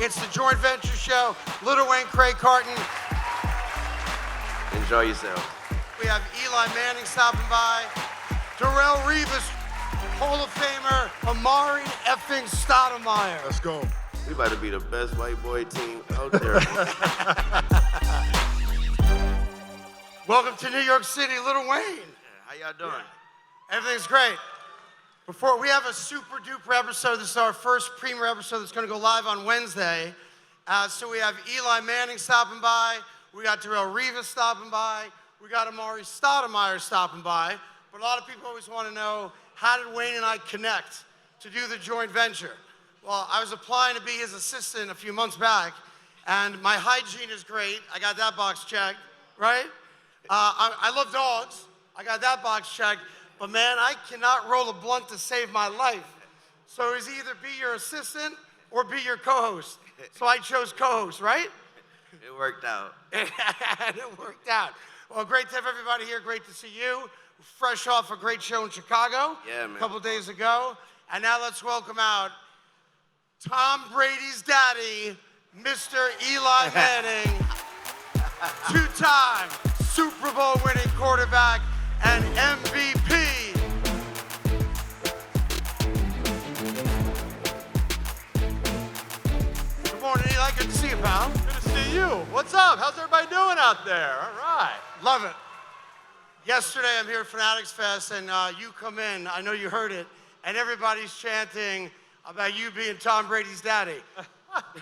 It's the joint venture show. Lil Wayne, Craig Carton. Enjoy yourself. We have Eli Manning stopping by. Darrelle Revis, Hall of Famer, Amar'e effing Stoudemire. Let's go. We about to be the best white boy team out there. Welcome to New York City, Lil Wayne. How y'all doing? Everything's great. Before we have a super duper episode, this is our first premiere episode that's going to go live on Wednesday. So we have Eli Manning stopping by. We got Darrelle Revis stopping by. We got Amar'e Stoudemire stopping by. But a lot of people always want to know, how did Wayne and I connect to do the joint venture? Well, I was applying to be his assistant a few months back, and my hygiene is great. I got that box checked, right? I love dogs. I got that box checked. But man, I cannot roll a blunt to save my life. So it's either be your assistant or be your co-host. So I chose co-host, right? It worked out. And it worked out. Well, great to have everybody here. Great to see you. Fresh off a great show in Chicago. Yeah, man. A couple days ago. And now let's welcome out Tom Brady's daddy, Mr. Eli Manning, two-time Super Bowl winning quarterback and MVP. Good morning, Eli. Good to see you, pal. Good to see you. What's up? How's everybody doing out there? All right. Love it. Yesterday, I'm here at Fanatics Fest, and you come in. I know you heard it, and everybody's chanting about you being Tom Brady's daddy.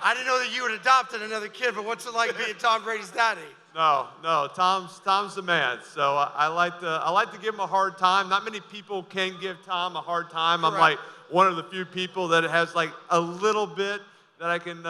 I didn't know that you had adopted another kid, but what's it like being Tom Brady's daddy? No. Tom's the man. So I like to give him a hard time. Not many people can give Tom a hard time. Correct. I'm like one of the few people that has like a little bit that I can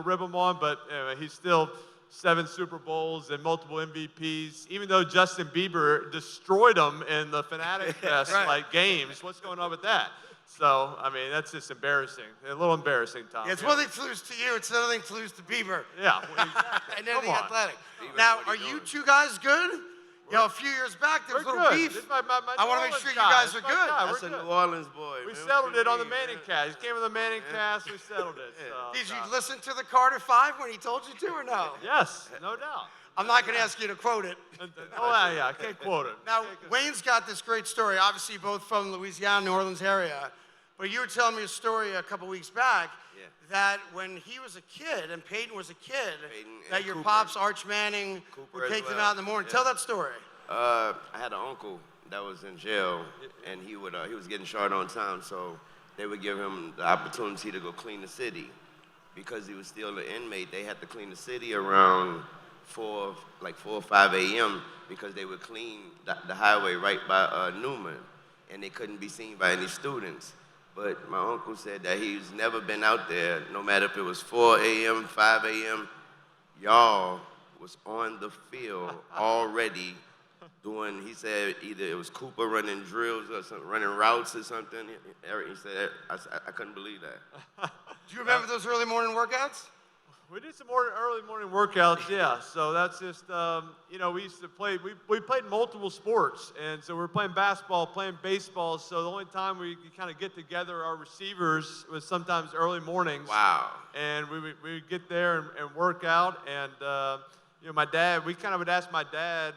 rib him on. But anyway, he's still 7 Super Bowls and multiple MVPs. Even though Justin Bieber destroyed him in the Fanatics Fest Right. games, what's going on with that? So, I mean, that's just embarrassing. A little embarrassing, Tom. Yeah, it's one thing to lose to you, it's another thing to lose to Bieber. Yeah. Well, exactly. And then Come the on. athletic. Bieber, Now, what are are you you doing? two guys good? You know, a few years back, there was a We're little good. beef. This is my I want to make sure you guys are good. That's a New Orleans boy. We man. settled What it on you the mean, Manning man? cast. He came with the Manning cast. We settled it. So, Did you listen to the Carter 5 when he told you to or no? Yes, no doubt. I'm not going to ask you to quote it. Oh, yeah, I can't quote it. Now, Wayne's got this great story. Obviously, you're both from Louisiana, New Orleans area. But you were telling me a story a couple weeks back that when he was a kid and Peyton was a kid, that your Cooper. pops, Arch Manning, Cooper would as take them well. out in the morning. Yeah. Tell that story. I had an uncle that was in jail, and he was getting short on time, so they would give him the opportunity to go clean the city. Because he was still an inmate, they had to clean the city around 4 or 5 a.m. because they would clean the highway right by Newman, and they couldn't be seen by any students. But my uncle said that he's never been out there, no matter if it was 4 a.m., 5 a.m., y'all was on the field already doing, he said either it was Cooper running drills or something, running routes or something. He said, I couldn't believe that. Do you remember those early morning workouts? We did some early morning workouts, yeah. So that's just, we used to play, we played multiple sports. And so we were playing basketball, playing baseball. So the only time we could kind of get together, our receivers, was sometimes early mornings. Wow. And we would get there and work out. And, my dad, we kind of would ask my dad,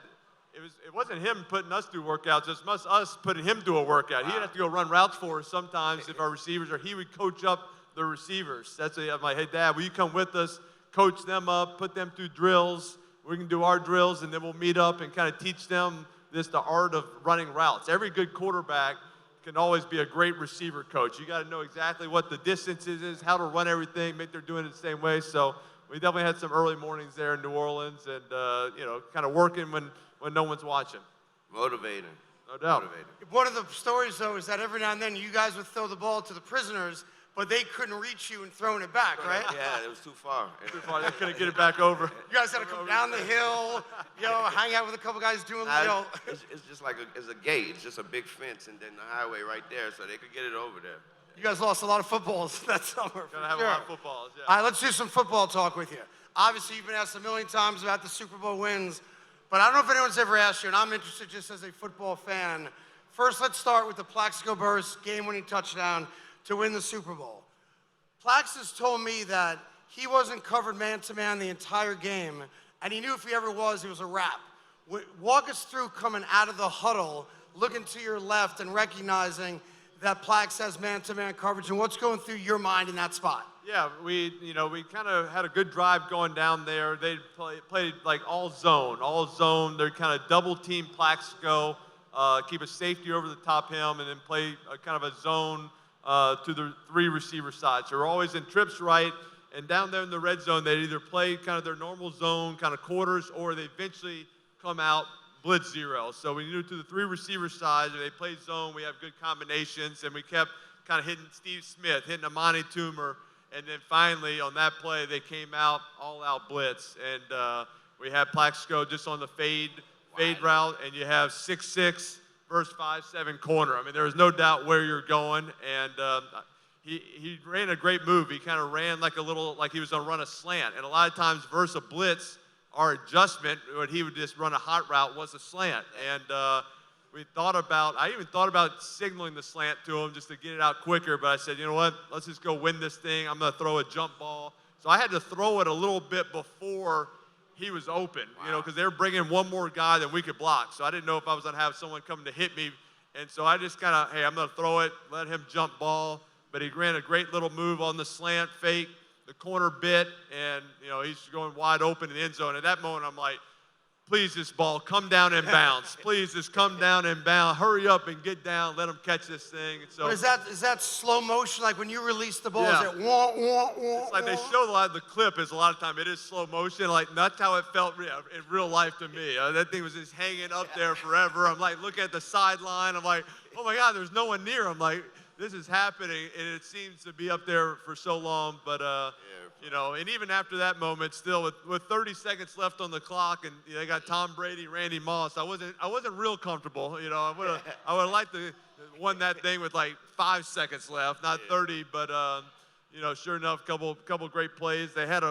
it wasn't him putting us through workouts, it was us putting him through a workout. Wow. He'd have to go run routes for us sometimes if our receivers, or he would coach up the receivers. I'm like, hey, Dad, will you come with us, coach them up, put them through drills. We can do our drills, and then we'll meet up and kind of teach them the art of running routes. Every good quarterback can always be a great receiver coach. You got to know exactly what the distances is, how to run everything, make they're doing it the same way. So we definitely had some early mornings there in New Orleans, and kind of working when no one's watching. Motivating. No doubt. Motivating. One of the stories, though, is that every now and then you guys would throw the ball to the prisoners, but they couldn't reach you and throwing it back, right? Yeah, it was too far. Too far, they couldn't get it back over. You guys had to come down the hill, hang out with a couple guys doing, It's just like it's a gate. It's just a big fence and then the highway right there, so they could get it over there. You guys lost a lot of footballs that summer. Gotta have a lot of footballs, yeah. All right, let's do some football talk with you. Obviously, you've been asked a million times about the Super Bowl wins, but I don't know if anyone's ever asked you, and I'm interested just as a football fan. First, let's start with the Plaxico Burress game-winning touchdown to win the Super Bowl. Plax has told me that he wasn't covered man-to-man the entire game, and he knew if he ever was, it was a wrap. Walk us through coming out of the huddle, looking to your left and recognizing that Plax has man-to-man coverage, and what's going through your mind in that spot? Yeah, we kind of had a good drive going down there. They played like all zone. They're kind of double team Plaxico, keep a safety over the top him, and then play kind of a zone to the 3 receiver sides. So we're always in trips right, and down there in the red zone, they either play kind of their normal zone, kind of quarters, or they eventually come out blitz 0. So we knew to the 3 receiver sides, and they played zone. We have good combinations, and we kept kind of hitting Steve Smith, hitting Amani Toomer. And then finally, on that play, they came out all-out blitz, and we had Plaxico just on the fade route, and you have 6'6" versus 5'7" corner. I mean, there was no doubt where you're going, and he ran a great move. He kind of ran like he was going to run a slant, and a lot of times versus a blitz, our adjustment, when he would just run a hot route, was a slant, and I even thought about signaling the slant to him just to get it out quicker, but I said, you know what, let's just go win this thing. I'm going to throw a jump ball. So I had to throw it a little bit before he was open, because they were bringing one more guy than we could block. So I didn't know if I was going to have someone coming to hit me. And so I just kind of, hey, I'm going to throw it, let him jump ball. But he ran a great little move on the slant fake, the corner bit, and, he's going wide open in the end zone. At that moment, I'm like, please, this ball, come down and bounce. Please, just come down and bounce. Hurry up and get down. Let him catch this thing. And so, but is that slow motion? Like when you release the ball, yeah. Is it wah, wah, wah, it's like they wah? show the clip is a lot of time. It is slow motion. Like, that's how it felt in real life to me. That thing was just hanging up there forever. I'm like, looking at the sideline. I'm like, oh, my God, there's no one near. I'm like, this is happening. And it seems to be up there for so long. But, and even after that moment, still with 30 seconds left on the clock, and they got Tom Brady, Randy Moss. I wasn't real comfortable. I would have liked to won that thing with like 5 seconds left, not 30. But sure enough, couple great plays. They had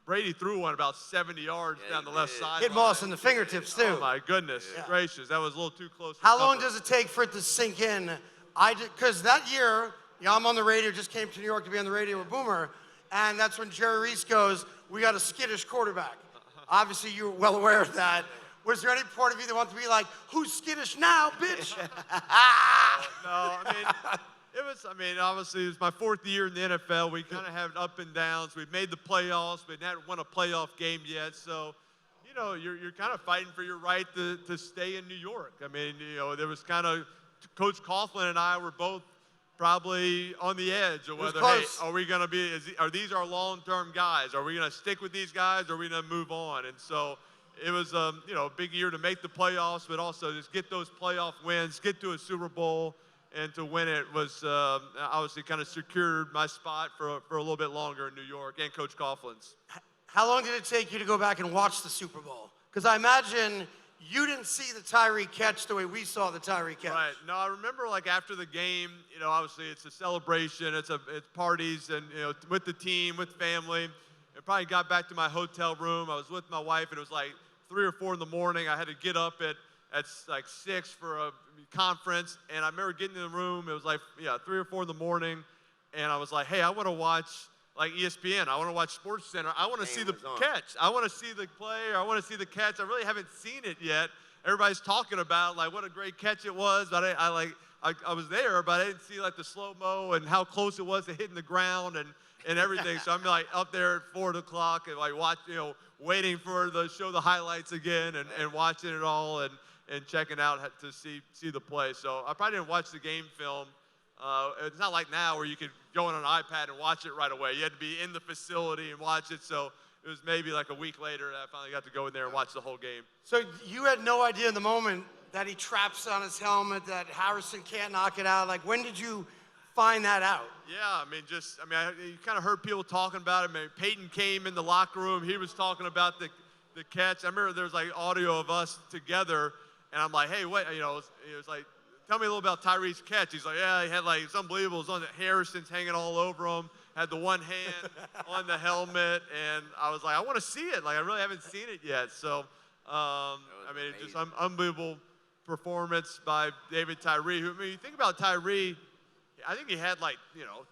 Brady threw one about 70 yards down the left side. Hit Moss in the fingertips too. Oh my goodness gracious, that was a little too close. How long does it take for it to sink in? Because that year, I'm on the radio. Just came to New York to be on the radio with Boomer. And that's when Jerry Reese goes, we got a skittish quarterback. Obviously, you were well aware of that. Was there any part of you that wanted to be like, who's skittish now, bitch? No, obviously, it was my 4th year in the NFL. We kind of had up and downs. We made the playoffs. We hadn't won a playoff game yet. So, you're kind of fighting for your right to stay in New York. I mean, there was kind of, Coach Coughlin and I were both probably on the edge of whether, hey, are we going to be, are these our long-term guys? Are we going to stick with these guys, or are we going to move on? And so it was, a big year to make the playoffs, but also just get those playoff wins, get to a Super Bowl, and to win it was obviously kind of secured my spot for a little bit longer in New York, and Coach Coughlin's. How long did it take you to go back and watch the Super Bowl? Because I imagine you didn't see the Tyree catch the way we saw the Tyree catch. Right. No, I remember after the game, obviously it's a celebration, it's parties, and with the team, with family. I probably got back to my hotel room. I was with my wife, and it was like 3 or 4 in the morning. I had to get up at like 6 for a conference, and I remember getting in the room. It was like 3 or 4 in the morning, and I was like, hey, I want to watch like ESPN. I want to watch Sports Center. I want to see the catch. I want to see the play. I want to see the catch. I really haven't seen it yet. Everybody's talking about like what a great catch it was, but I was there, but I didn't see like the slow-mo and how close it was to hitting the ground and everything. So I'm like up there at 4 o'clock and like waiting for the show the highlights again and watching it all and checking out to see the play. So I probably didn't watch the game film. It's not like now where you could go on an iPad and watch it right away. You had to be in the facility and watch it. So it was maybe like a week later that I finally got to go in there and watch the whole game. So you had no idea in the moment that he traps on his helmet, that Harrison can't knock it out. Like, when did you find that out? Yeah, you kind of heard people talking about it. Peyton came in the locker room. He was talking about the catch. I remember there was like audio of us together, and I'm like, hey, what? He was like, tell me a little about Tyree's catch. He's like, yeah, he had like, it's unbelievable. It was on Harrison's hanging all over him, had the one hand on the helmet, and I was like, I want to see it. Like, I really haven't seen it yet. So, it's just unbelievable performance by David Tyree. You think about Tyree, I think he had like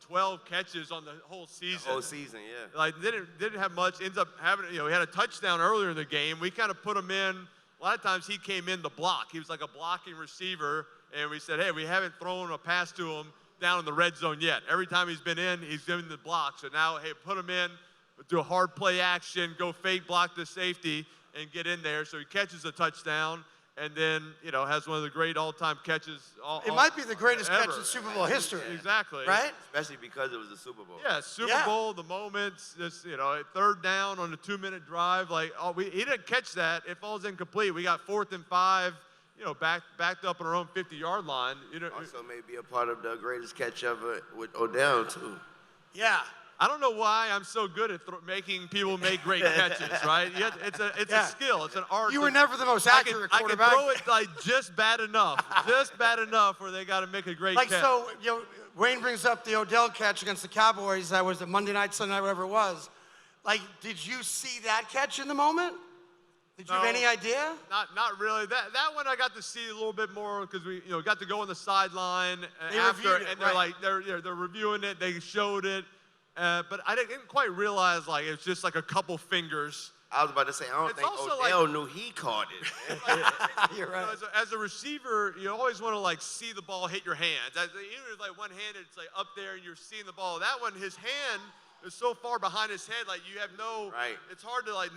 12 catches on the whole season. The whole season, yeah. Like didn't have much. Ends up having he had a touchdown earlier in the game. We kind of put him in. A lot of times he came in to block. He was like a blocking receiver, and we said, hey, we haven't thrown a pass to him down in the red zone yet. Every time he's been in, he's given the block. So now, hey, put him in, do a hard play action, go fake block the safety, and get in there. So he catches a touchdown, and then has one of the great all-time catches. It might be the greatest ever. Catch in Super Bowl history. Exactly. Right? Especially because it was the Super Bowl. Yeah, Super Bowl, the moments, just, third down on a 2-minute drive. Like, he didn't catch that. It falls incomplete. We got 4th and 5, backed up on our own 50-yard line. Also may be a part of the greatest catch ever with Odell, too. Yeah. I don't know why I'm so good at making people make great catches, right? It's a skill. It's an art. You were never the most accurate quarterback. I can throw it like just bad enough where they got to make a great catch. So, Wayne brings up the Odell catch against the Cowboys. That was the Monday night, Sunday night, whatever it was. Like, did you see that catch in the moment? Did you have any idea? Not really. That one I got to see a little bit more because we got to go on the sideline They after, reviewed it, and they're right. like they're reviewing it. They showed it. But I didn't quite realize like it's just like a couple fingers. I was about to say, I don't It's think also Odell knew he caught it. You're right. As a receiver, you always want to like see the ball hit your hands. Even if like one-handed, it's like up there and you're seeing the ball. That one, his hand is so far behind his head, like you have no. Right. It's hard to like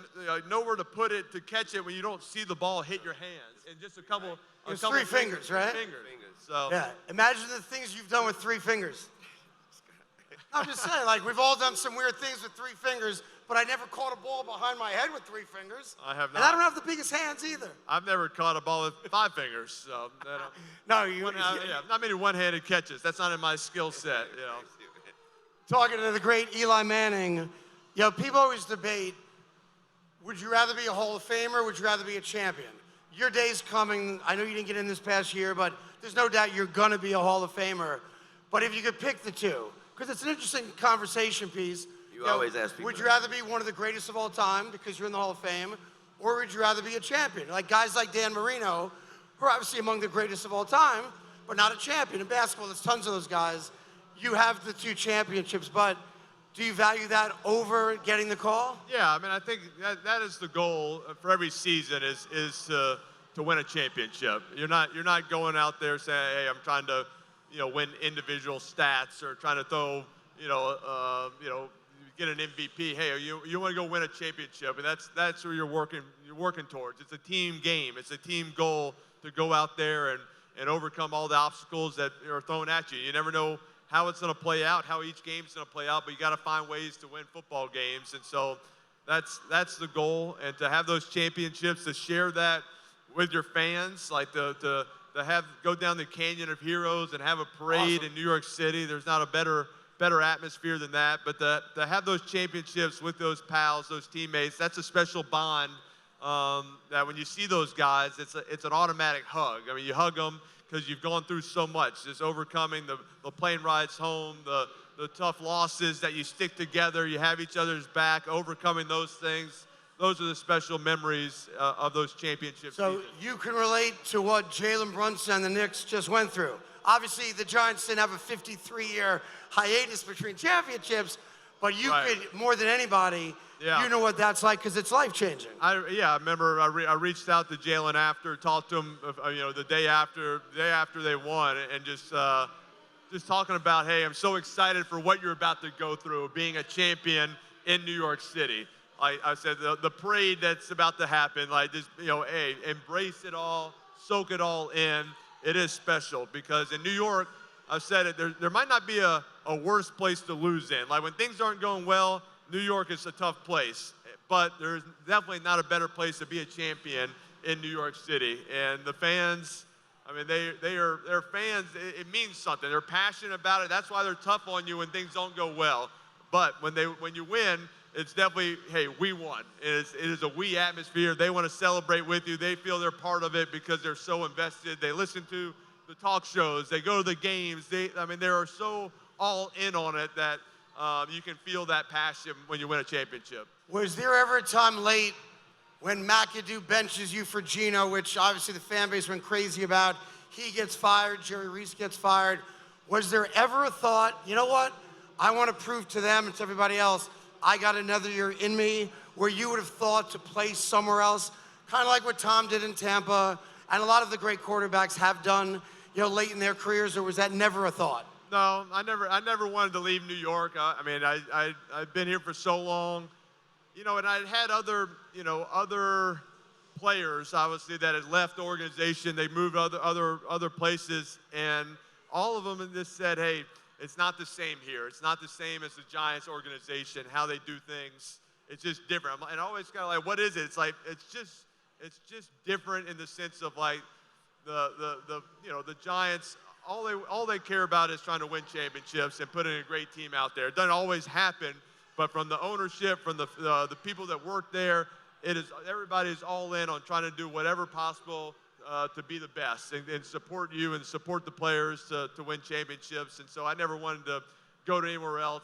know where to put it to catch it when you don't see the ball hit your hands. And just a couple. It was 3 fingers, right? Fingers. So. Yeah. Imagine the things you've done with 3 fingers. I'm just saying, like, we've all done some weird things with 3 fingers, but I never caught a ball behind my head with 3 fingers. I have not. And I don't have the biggest hands either. I've never caught a ball with 5 fingers, so No, not many one-handed catches. That's not in my skill set, Talking to the great Eli Manning, people always debate, would you rather be a Hall of Famer or would you rather be a champion? Your day's coming. I know you didn't get in this past year, but there's no doubt you're going to be a Hall of Famer. But if you could pick the two, because it's an interesting conversation piece. You always ask people Would you that. rather be one of the greatest of all time because you're in the Hall of Fame, or would you rather be a champion? Like guys like Dan Marino, who are obviously among the greatest of all time, but not a champion. In basketball, there's tons of those guys. You have the 2 championships, but do you value that over getting the call? Yeah, I mean, I think that is the goal for every season is to win a championship. You're not going out there saying, hey, I'm trying to win individual stats or trying to throw, get an MVP. Hey, you want to go win a championship, and that's where you're working towards. It's a team game. It's a team goal to go out there and overcome all the obstacles that are thrown at you. You never know how it's going to play out, how each game's going to play out, but you got to find ways to win football games, and so that's the goal. And to have those championships, to share that with your fans, like to go down the Canyon of Heroes and have a parade in New York City. There's not a better atmosphere than that. But to have those championships with those pals, those teammates, that's a special bond that when you see those guys, it's an automatic hug. I mean, you hug them because you've gone through so much, just overcoming the plane rides home, the tough losses that you stick together, you have each other's back, overcoming those things. Those are the special memories of those championships. So you can relate to what Jalen Brunson and the Knicks just went through. Obviously, the Giants didn't have a 53-year hiatus between championships, but you could, more than anybody, you know what that's like because it's life-changing. I remember I reached out to Jalen after, talked to him, the day after they won, and just talking about, hey, I'm so excited for what you're about to go through, being a champion in New York City. I said the parade that's about to happen, like just hey, embrace it all, soak it all in. It is special because in New York, I've said it, there might not be a worse place to lose in. Like when things aren't going well, New York is a tough place, but there's definitely not a better place to be a champion in New York City. And the fans, I mean, they're fans. It means something. They're passionate about it. That's why they're tough on you when things don't go well. But when you win, it's definitely, hey, we won. It is a we atmosphere. They want to celebrate with you. They feel they're part of it because they're so invested. They listen to the talk shows. They go to the games. They are so all in on it that you can feel that passion when you win a championship. Was there ever a time late when McAdoo benches you for Geno, which obviously the fan base went crazy about? He gets fired. Jerry Reese gets fired. Was there ever a thought, you know what? I want to prove to them and to everybody else, I got another year in me, where you would have thought to play somewhere else, kind of like what Tom did in Tampa, and a lot of the great quarterbacks have done, late in their careers, or was that never a thought? No, I never wanted to leave New York. I've been here for so long, and I had other players, obviously, that had left the organization. They moved other places, and all of them just said, hey, it's not the same here. It's not the same as the Giants organization, how they do things. It's just different. And I always kind of like, what is it? It's like, it's just different in the sense of like the Giants, all they care about is trying to win championships and putting a great team out there. It doesn't always happen, but from the ownership, from the people that work there, everybody is all in on trying to do whatever possible to be the best and support you and support the players to win championships. And so I never wanted to go to anywhere else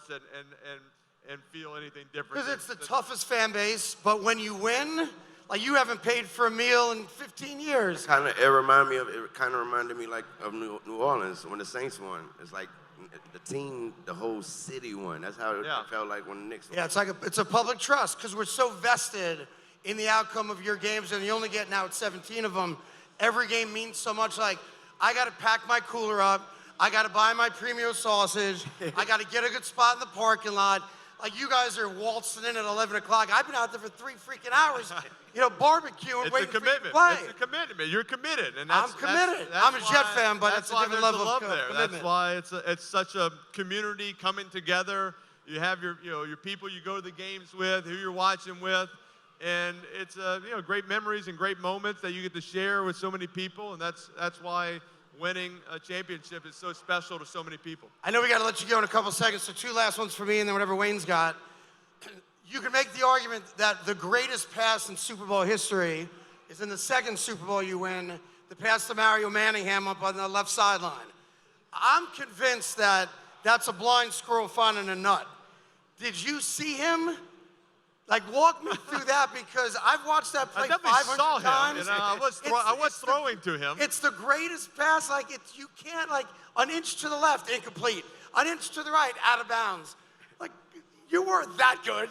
and feel anything different. Because it's the toughest fan base, but when you win, like you haven't paid for a meal in 15 years. It reminded me like of New Orleans when the Saints won. It's like the team, the whole city won. That's how it felt like when the Knicks won. Yeah, it's a public trust because we're so vested in the outcome of your games, and you only get now 17 of them. Every game means so much. Like, I got to pack my cooler up. I got to buy my premium sausage. I got to get a good spot in the parking lot. Like, you guys are waltzing in at 11 o'clock. I've been out there for 3 freaking hours, barbecuing, waiting for you to play. It's a commitment. You're committed. And I'm committed. I'm a Jet fan, but it's a different level of there. commitment. That's why it's such a community coming together. You have your people you go to the games with, who you're watching with. And it's great memories and great moments that you get to share with so many people, and that's why winning a championship is so special to so many people. I know we got to let you go in a couple seconds, so 2 last ones for me, and then whatever Wayne's got. You can make the argument that the greatest pass in Super Bowl history is in the second Super Bowl you win, the pass to Mario Manningham up on the left sideline. I'm convinced that that's a blind squirrel finding a nut. Did you see him? Like, walk me through that, because I've watched that play 500 times. I was throwing to him. It's the greatest pass. Like, you can't, like, an inch to the left, incomplete. An inch to the right, out of bounds. Like, you weren't that good.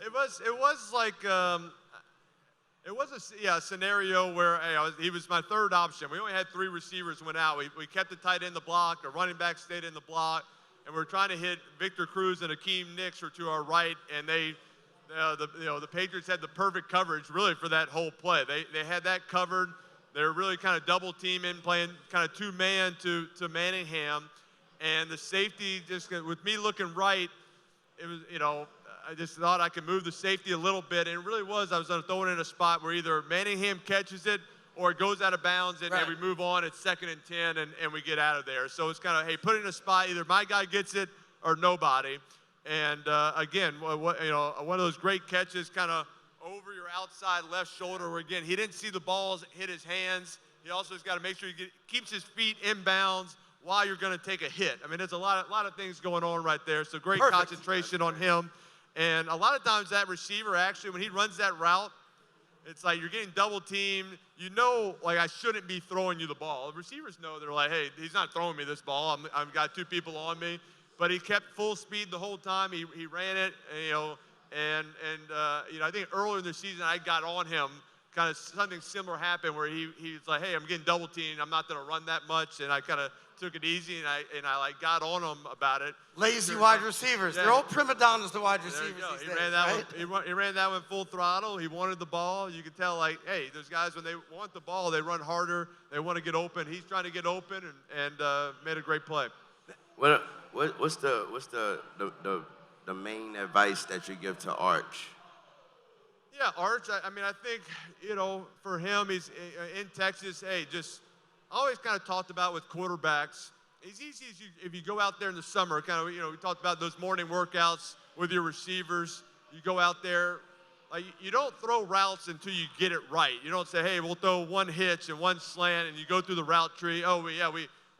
It was like, it was a scenario where he was my third option. We only had 3 receivers went out. We kept the tight end the block. The running back stayed in the block. And we're trying to hit Victor Cruz and Akeem Nicks were to our right, and the Patriots had the perfect coverage really for that whole play. They had that covered. They were really kind of double teaming, playing kind of 2-man to Manningham, and the safety just with me looking right, it was I just thought I could move the safety a little bit, and it really was. I was going to throw it in a spot where either Manningham catches it or it goes out of bounds, and we move on. It's 2nd and 10, and we get out of there. So it's kind of, hey, put it in a spot. Either my guy gets it or nobody. And, again, one of those great catches kind of over your outside left shoulder where, again, he didn't see the balls hit his hands. He also has got to make sure he keeps his feet in bounds while you're going to take a hit. I mean, there's a lot of things going on right there. So great concentration on him. And a lot of times that receiver, actually, when he runs that route, it's like you're getting double teamed. Like I shouldn't be throwing you the ball. The receivers know, they're like, hey, he's not throwing me this ball. I've got 2 people on me. But he kept full speed the whole time. He ran it, I think earlier in the season I got on him. Kind of something similar happened where he was like, hey, I'm getting double teamed. I'm not going to run that much. And I kind of took it easy, and I like got on him about it. Lazy wide receivers. They're all prima donnas, the wide receivers these days, he ran that one full throttle. He wanted the ball. You could tell, like, hey, those guys, when they want the ball, they run harder. They want to get open. He's trying to get open and made a great play. What's the main advice that you give to Arch? Yeah, Arch, I think, for him, he's in Texas, hey, just always kind of talked about with quarterbacks. It's easy if you go out there in the summer, kind of, we talked about those morning workouts with your receivers. You go out there, like, you don't throw routes until you get it right. You don't say, hey, we'll throw one hitch and one slant, and you go through the route tree.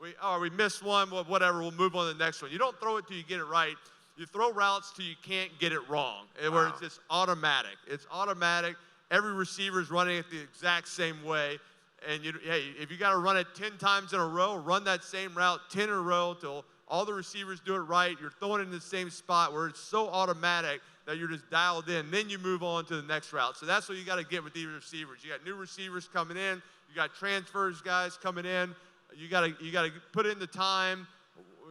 We missed one, whatever, we'll move on to the next one. You don't throw it till you get it right. You throw routes till you can't get it wrong, where it's just automatic. It's automatic. Every receiver is running it the exact same way. And hey, if you got to run it 10 times in a row, run that same route 10 in a row till all the receivers do it right. You're throwing it in the same spot where it's so automatic that you're just dialed in. Then you move on to the next route. So that's what you got to get with these receivers. You got new receivers coming in. You got transfers guys coming in. You got to put in the time,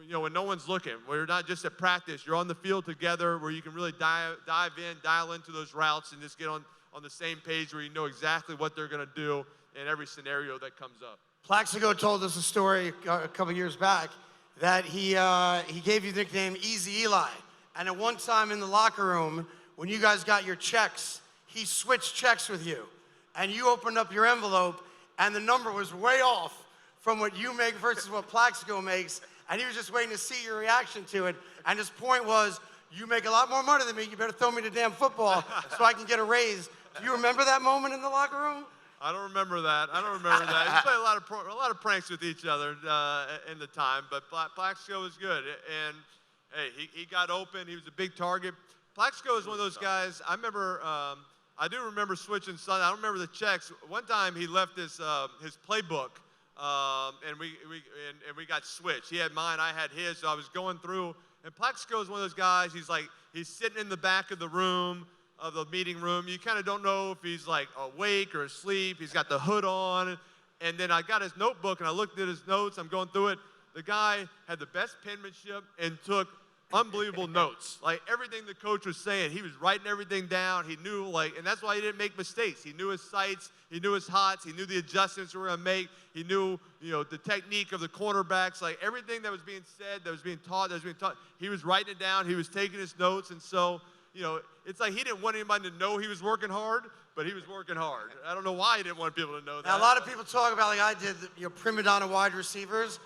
when no one's looking. Where you're not just at practice. You're on the field together where you can really dive in, dial into those routes, and just get on the same page where you know exactly what they're going to do in every scenario that comes up. Plaxico told us a story a couple years back that he gave you the nickname Easy Eli. And at one time in the locker room, when you guys got your checks, he switched checks with you. And you opened up your envelope, and the number was way off from what you make versus what Plaxico makes. And he was just waiting to see your reaction to it. And his point was, you make a lot more money than me. You better throw me the damn football so I can get a raise. Do you remember that moment in the locker room? I don't remember that. We played a lot of pranks with each other in the time, but Plaxico was good. And hey, he got open. He was a big target. Plaxico is one of those guys. I remember. I do remember switching Sunday. I don't remember the checks. One time he left his playbook, and we got switched. He had mine. I had his. So I was going through. And Plaxico is one of those guys. He's sitting in the back of the room. Of the meeting room. You kind of don't know if he's like awake or asleep. He's got the hood on. And then I got his notebook and I looked at his notes. I'm going through it. The guy had the best penmanship and took unbelievable notes. Like everything the coach was saying, he was writing everything down. He knew and that's why he didn't make mistakes. He knew his sights, he knew his hots, he knew the adjustments we were gonna make. He knew, the technique of the cornerbacks, like everything that was being said, that was being taught, he was writing it down, he was taking his notes. And so, it's like he didn't want anybody to know he was working hard, but he was working hard. I don't know why he didn't want people to know that. Now, a lot of people talk about, like I did, prima donna wide receivers.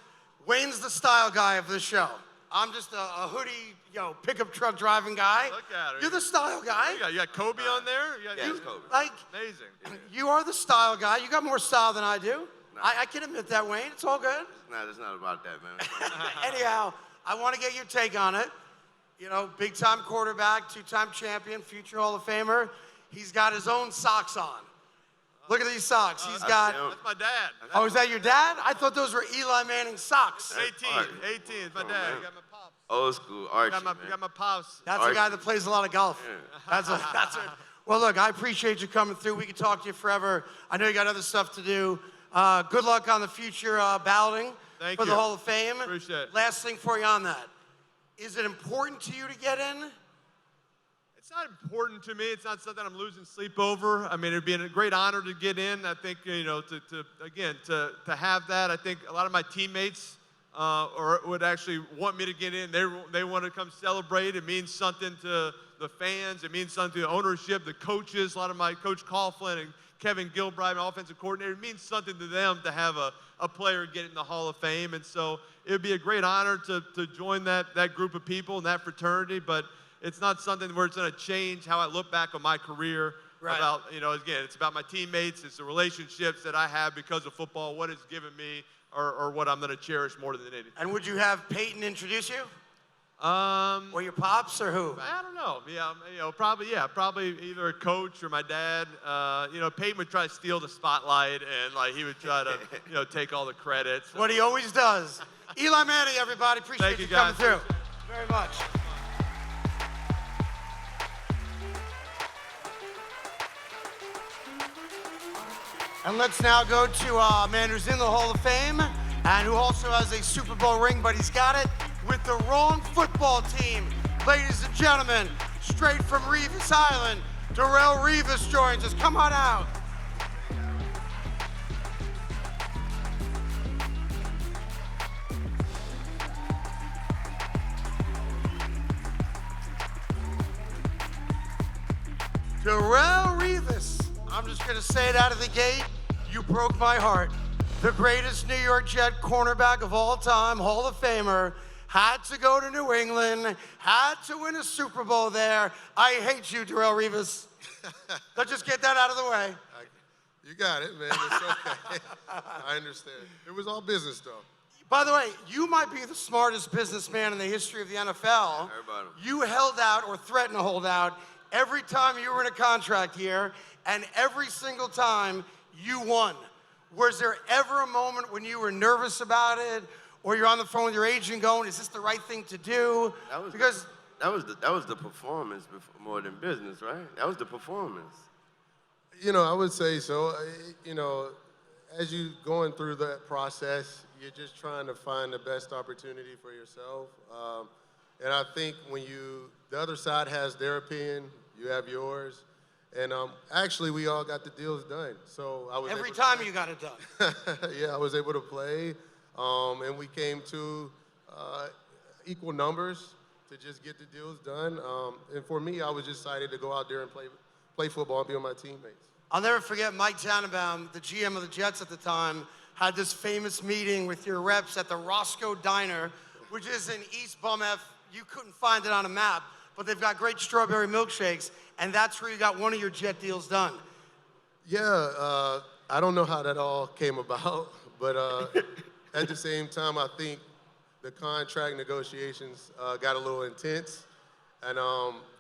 Wayne's the style guy of this show. I'm just a hoodie, pickup truck driving guy. Look at her. You're the style guy. You got Kobe on there? Yeah, it's Kobe. Amazing. You are the style guy. You got more style than I do. No. I can admit that, Wayne. It's all good. It's not about that, man. Anyhow, I want to get your take on it. Big-time quarterback, two-time champion, future Hall of Famer. He's got his own socks on. Look at these socks. He's got... That's my dad. Oh, is that your dad? I thought those were Eli Manning's socks. 18 is my dad. You got my pops. Old school, Archie, got my pops. That's a guy that plays a lot of golf. Yeah. That's it. Well, look, I appreciate you coming through. We could talk to you forever. I know you got other stuff to do. Good luck on the future balloting for the Hall of Fame. Appreciate it. Last thing for you on that. Is it important to you to get in? It's not important to me. It's not something I'm losing sleep over. I mean, it'd be a great honor to get in. I think, to have that. I think a lot of my teammates would actually want me to get in. They want to come celebrate. It means something to the fans. It means something to the ownership, the coaches. A lot of my Coach Coughlin and Kevin Gilbride, my offensive coordinator. It means something to them to have a player get in the Hall of Fame. And so it would be a great honor to join that group of people and that fraternity. But it's not something where it's going to change how I look back on my career. Right. About, again, it's about my teammates. It's the relationships that I have because of football, what it's given me, or what I'm going to cherish more than anything. And would you have Peyton introduce you? Or your pops or who? I don't know. Probably either a coach or my dad. Peyton would try to steal the spotlight and he would try to take all the credit. What he always does. Eli Manning, everybody, appreciate you coming through. Very much. And let's now go to a man who's in the Hall of Fame and who also has a Super Bowl ring, but he's got it with the wrong football team. Ladies and gentlemen, straight from Revis Island, Darrelle Revis joins us. Come on out. Darrelle Revis. I'm just going to say it out of the gate. You broke my heart. The greatest New York Jet cornerback of all time, Hall of Famer, had to go to New England, had to win a Super Bowl there. I hate you, Darrelle Revis. Let's just get that out of the way. You got it, man. It's okay. I understand. It was all business, though. By the way, you might be the smartest businessman in the history of the NFL. You held out or threatened to hold out every time you were in a contract year, and every single time you won. Was there ever a moment when you were nervous about it, or you're on the phone with your agent going, is this the right thing to do? That was the performance more than business, right? That was the performance. You know, I would say so. You know, as you going through that process, you're just trying to find the best opportunity for yourself. And I think when the other side has their opinion, you have yours. And actually, we all got the deals done. So I was Every time you got it done. yeah, I was able to play, and we came to equal numbers to just get the deals done. And for me, I was just excited to go out there and play football and be with my teammates. I'll never forget Mike Tannenbaum, the GM of the Jets at the time, had this famous meeting with your reps at the Roscoe Diner, which is in East Bum F. You couldn't find it on a map, but they've got great strawberry milkshakes, and that's where you got one of your Jet deals done. Yeah, I don't know how that all came about, but at the same time, I think the contract negotiations got a little intense, and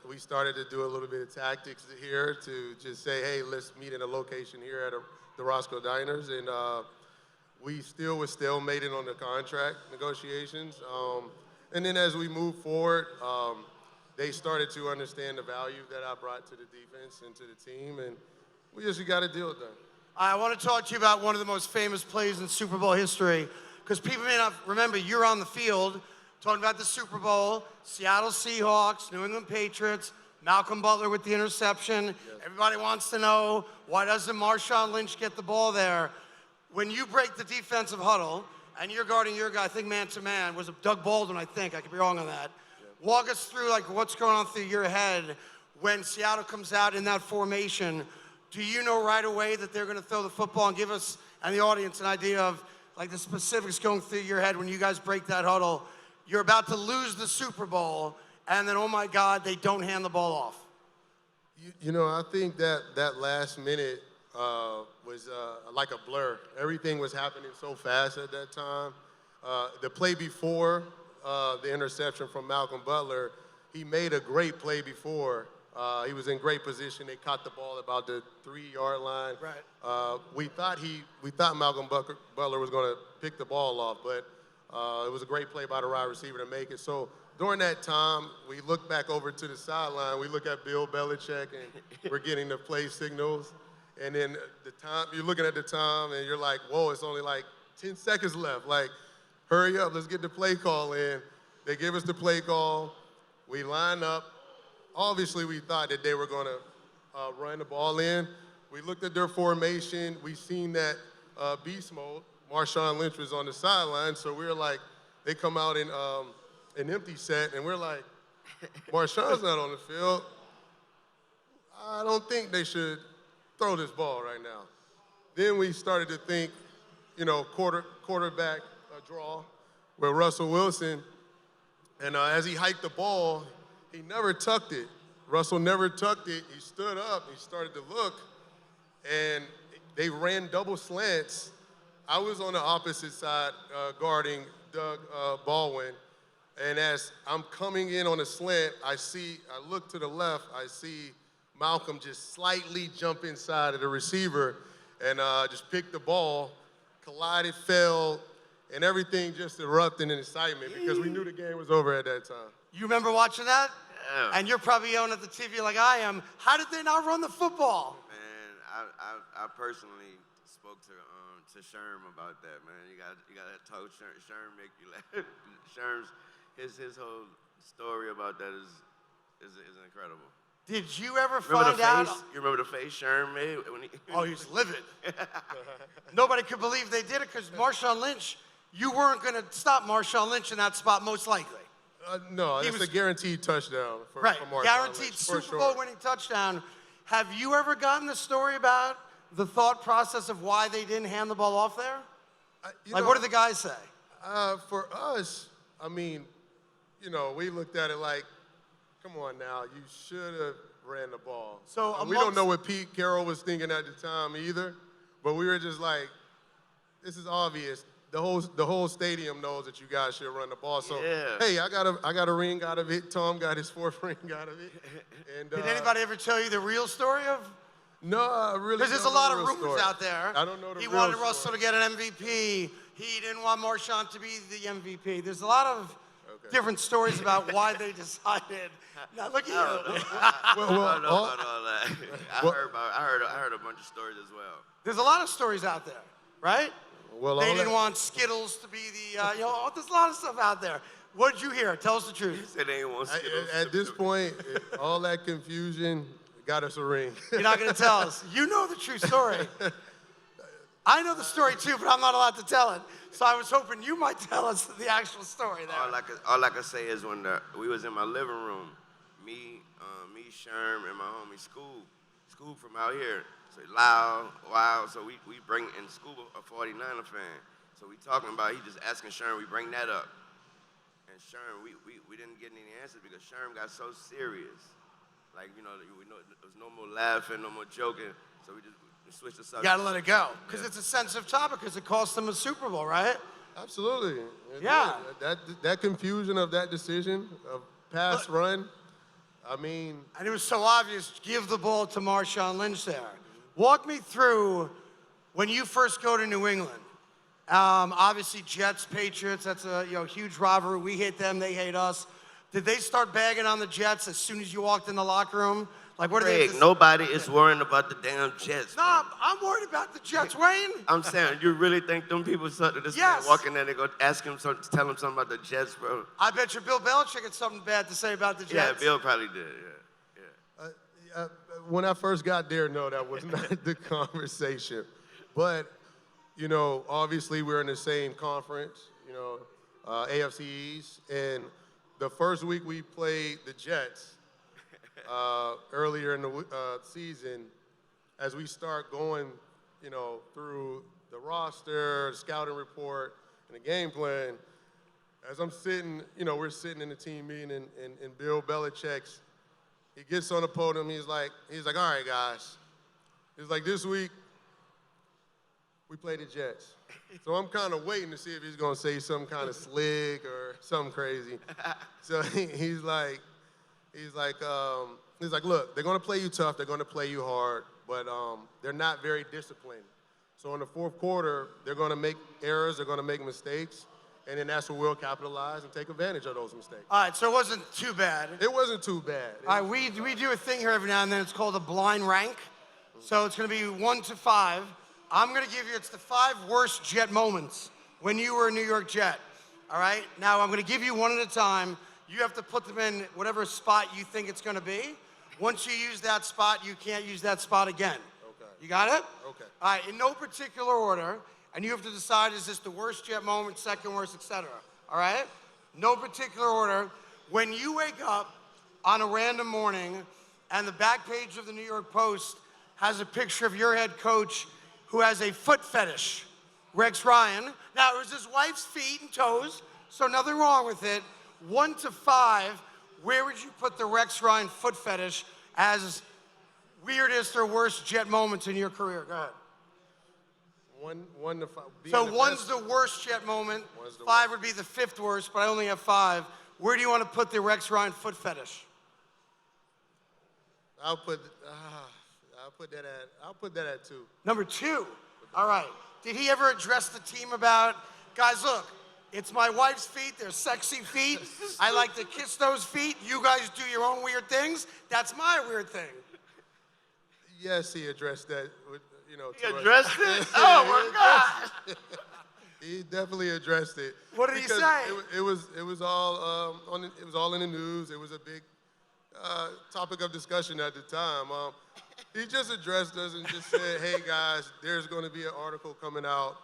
we started to do a little bit of tactics here to just say, hey, let's meet in a location here at the Roscoe Diners, and we still were stalemated on the contract negotiations. And then as we moved forward, they started to understand the value that I brought to the defense and to the team, and we just got a deal done. I want to talk to you about one of the most famous plays in Super Bowl history, because people may not remember you're on the field talking about the Super Bowl, Seattle Seahawks, New England Patriots, Malcolm Butler with the interception. Yes. Everybody wants to know, why doesn't Marshawn Lynch get the ball there? When you break the defensive huddle and you're guarding your guy, I think man-to-man, was Doug Baldwin, I think. I could be wrong on that. Yeah. Walk us through like what's going on through your head when Seattle comes out in that formation. Do you know right away that they're going to throw the football, and give us and the audience an idea of like the specifics going through your head when you guys break that huddle? You're about to lose the Super Bowl, and then, oh my God, they don't hand the ball off. You know, I think that last minute was like a blur. Everything was happening so fast at that time. The play before the interception from Malcolm Butler, he made a great play before. He was in great position. They caught the ball about the 3-yard line. Right. We thought Malcolm Butler was going to pick the ball off, but it was a great play by the wide receiver to make it. So during that time, we look back over to the sideline. We look at Bill Belichick, and we're getting the play signals. And then the time, you're looking at the time, and you're like, whoa, it's only like 10 seconds left. Like, hurry up, let's get the play call in. They give us the play call. We line up. Obviously, we thought that they were going to run the ball in. We looked at their formation. We seen that beast mode. Marshawn Lynch was on the sideline, so we were like, they come out in an empty set, and we're like, Marshawn's not on the field. I don't think they should throw this ball right now. Then we started to think, you know, quarterback draw with Russell Wilson, and as he hiked the ball, he never tucked it. Russell never tucked it. He stood up, he started to look, and they ran double slants. I was on the opposite side guarding Doug Baldwin, and as I'm coming in on a slant, I look to the left, I see Malcolm just slightly jump inside of the receiver and just pick the ball, collided, fell, and everything just erupted in excitement because we knew the game was over at that time. You remember watching that? Yeah. And you're probably yelling at the TV like I am. How did they not run the football? Man, I personally spoke to Sherm about that, man. You got to talk Sherm, make you laugh. Sherm's his whole story about that is incredible. Did you ever find out? You remember the face Sherm made when he? Oh, he was livid. Nobody could believe they did it because Marshawn Lynch. You weren't going to stop Marshawn Lynch in that spot, most likely. No, it's a guaranteed touchdown for Marshawn Guaranteed Lynch, Super Bowl winning touchdown. Have you ever gotten the story about the thought process of why they didn't hand the ball off there? What did the guys say? For us, I mean, you know, we looked at it like, come on now, you should have ran the ball. So we don't know what Pete Carroll was thinking at the time either, but we were just like, this is obvious. The whole stadium knows that you guys should run the ball. So hey, I got a ring out of it. Tom got his 4th ring out of it. And did anybody ever tell you the real story of No, I really Because there's a don't lot know of the real rumors story. out there. I don't know the He real wanted story. Russell to get an MVP. He didn't want Marshawn to be the MVP. There's a lot of different stories about why they decided. Now look at you. Well, I don't know about all that. Well- I heard a bunch of stories as well. There's a lot of stories out there, right? Well, They all didn't that- want Skittles to be the, there's a lot of stuff out there. What did you hear? Tell us the truth. Said they ain't want Skittles. At this point, all that confusion got us a ring. You're not going to tell us. You know the true story. I know the story too, but I'm not allowed to tell it. So I was hoping you might tell us the actual story there. All I can say is when we was in my living room, me, Sherm, and my homie Scoob from out here. So loud, wild. So we bring in Scoob a 49er fan. So we talking about, he just asking Sherm, we bring that up. And Sherm, we didn't get any answers because Sherm got so serious. Like, there was no more laughing, no more joking. So we switched the subject. You gotta let it go, because it's a sensitive topic, because it cost them a Super Bowl, right? Absolutely. Yeah. That confusion of that decision of pass run, I mean, And it was so obvious, give the ball to Marshawn Lynch there. Walk me through when you first go to New England. Obviously, Jets, Patriots, that's a huge rivalry. We hate them, they hate us. Did they start bagging on the Jets as soon as you walked in the locker room? Like, what do they? Nobody is worrying about the damn Jets. No, I'm worried about the Jets, Wayne. I'm saying, you really think them people something this Yes. man walking there, they go ask him something, tell him something about the Jets, bro? I bet you Bill Belichick had something bad to say about the Yeah, Jets. Bill probably did. Yeah. when I first got there, no, that was not the conversation. But, obviously we're in the same conference, AFC East. And the first week we played the Jets, earlier in the season, as we start going, through the roster, the scouting report, and the game plan, as I'm sitting, we're sitting in the team meeting, and Bill Belichick's, he gets on the podium, he's like, all right, guys. He's like, this week, we play the Jets. So I'm kind of waiting to see if he's going to say something kind of slick or something crazy. So he's like, look, they're going to play you tough, they're going to play you hard, but they're not very disciplined. So in the fourth quarter, they're going to make errors, they're going to make mistakes, and then that's where we'll capitalize and take advantage of those mistakes. All right, so it wasn't too bad. It wasn't too bad. All right, we do a thing here every now and then. It's called a blind rank. So it's going to be 1 to 5. I'm going to give you, it's the 5 worst Jet moments when you were a New York Jet. All right? Now, I'm going to give you one at a time. You have to put them in whatever spot you think it's going to be. Once you use that spot, you can't use that spot again. Okay. You got it? Okay. All right, in no particular order. And you have to decide, is this the worst Jet moment, second worst, etc. All right? No particular order. When you wake up on a random morning and the back page of the New York Post has a picture of your head coach who has a foot fetish, Rex Ryan. Now, it was his wife's feet and toes, so nothing wrong with it. 1 to 5, where would you put the Rex Ryan foot fetish as weirdest or worst Jet moments in your career? Go ahead. 1 to 5. So 1's the worst Jet moment. 5 would be the 5th worst, but I only have 5. Where do you want to put the Rex Ryan foot fetish? I'll put that at 2. Number 2. All right. Did he ever address the team about, guys, look, it's my wife's feet. They're sexy feet. I like to kiss those feet. You guys do your own weird things. That's my weird thing. Yes, he addressed that. He addressed it? Oh, my God. He definitely addressed it. What did he Because say? It was all it was all in the news. It was a big topic of discussion at the time. He just addressed us and just said, "Hey guys, there's going to be an article coming out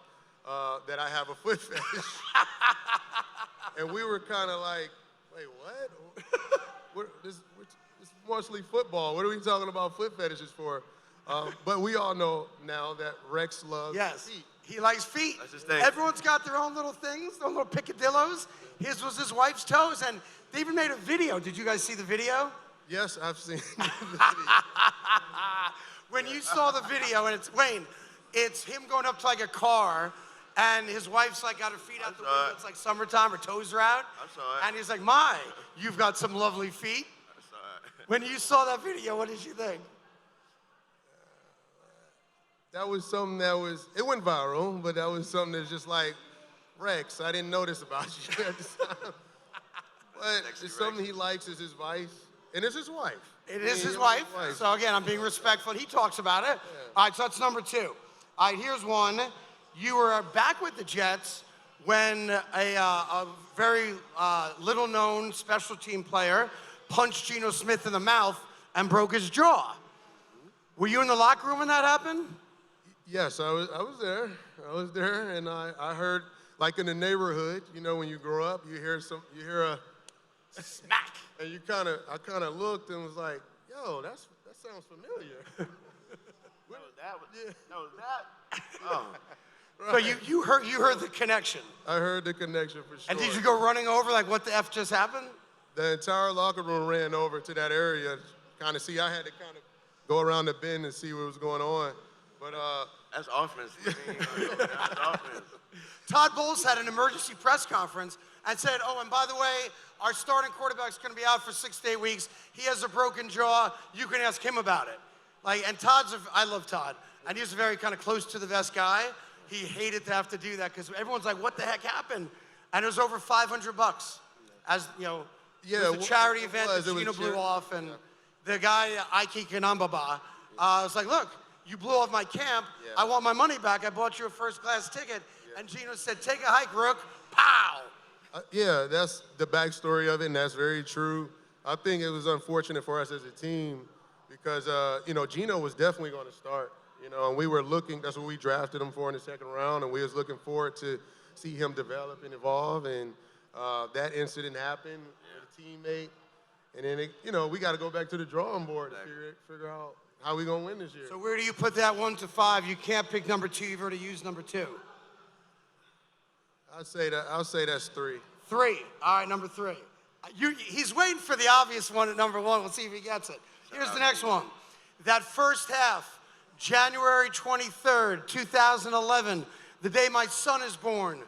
that I have a foot fetish," and we were kind of like, "Wait, what? This is mostly football. What are we talking about foot fetishes for?" But we all know now that Rex loves feet. He likes feet. That's his thing. Everyone's got their own little things, their little picadillos. His was his wife's toes, and they even made a video. Did you guys see the video? Yes, I've seen the video. When you saw the video, and it's Wayne, it's him going up to like a car, and his wife's like got her feet out the window. It's like summertime, her toes are out. I saw it. And he's like, "My, you've got some lovely feet." I saw it. When you saw that video, what did you think? that was something it went viral, but that was something that's just like, Rex, I didn't notice about you at the time. But it's something he likes is his vice, and it's his wife. It is his wife. So again, I'm being respectful. He talks about it. Yeah. All right, so that's number 2. All right, here's one. You were back with the Jets when a very little-known special team player punched Geno Smith in the mouth and broke his jaw. Were you in the locker room when that happened? Yes, I was there. I was there, and I heard, like in the neighborhood, you know, when you grow up, you hear a smack, and I kind of looked and was like, yo, that sounds familiar. Oh. So you heard the connection. I heard the connection for sure. And did you go running over like what the F just happened? The entire locker room ran over to that area, kind of see. I had to kind of go around the bend and see what was going on. But That's offense. That's offense. Todd Bowles had an emergency press conference and said, oh, and by the way, our starting quarterback's going to be out for 6 to 8 weeks. He has a broken jaw. You can ask him about it. And I love Todd, and he's a very kind of close to the vest guy. He hated to have to do that because everyone's like, what the heck happened? And it was over $500 as, you know, yeah, it was a charity event that it was Gino blew charity. off, and the guy, Ike Kanambaba, was like, look, you blew off my camp. Yeah. I want my money back. I bought you a first-class ticket. Yeah. And Gino said, take a hike, Rook. Pow! Yeah, that's the backstory of it, and that's very true. I think it was unfortunate for us as a team because, you know, Gino was definitely going to start, you know, and we were looking, that's what we drafted him for in the second round, and we was looking forward to see him develop and evolve, and that incident happened with a teammate, and then, you know, we got to go back to the drawing board to figure out how we going to win this year. So where do you put that 1 to 5? You can't pick number 2. You've already used number 2. I'll say that's 3. 3. All right, number 3. He's waiting for the obvious one at number 1. We'll see if he gets it. Here's the next one. That first half, January 23rd, 2011, the day my son is born.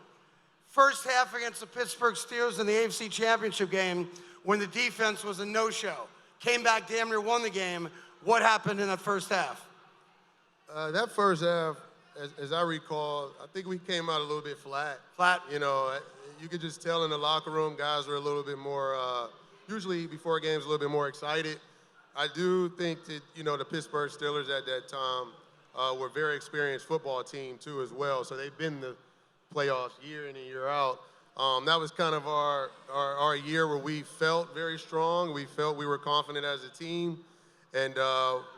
First half against the Pittsburgh Steelers in the AFC Championship game when the defense was a no-show. Came back, damn near won the game. What happened in that first half? That first half, as I recall, I think we came out a little bit flat. Flat? You know, you could just tell in the locker room, guys were a little bit more, usually before games, a little bit more excited. I do think that, you know, the Pittsburgh Steelers at that time were a very experienced football team, too, as well. So they've been in the playoffs year in and year out. That was kind of our year where we felt very strong. We felt we were confident as a team. And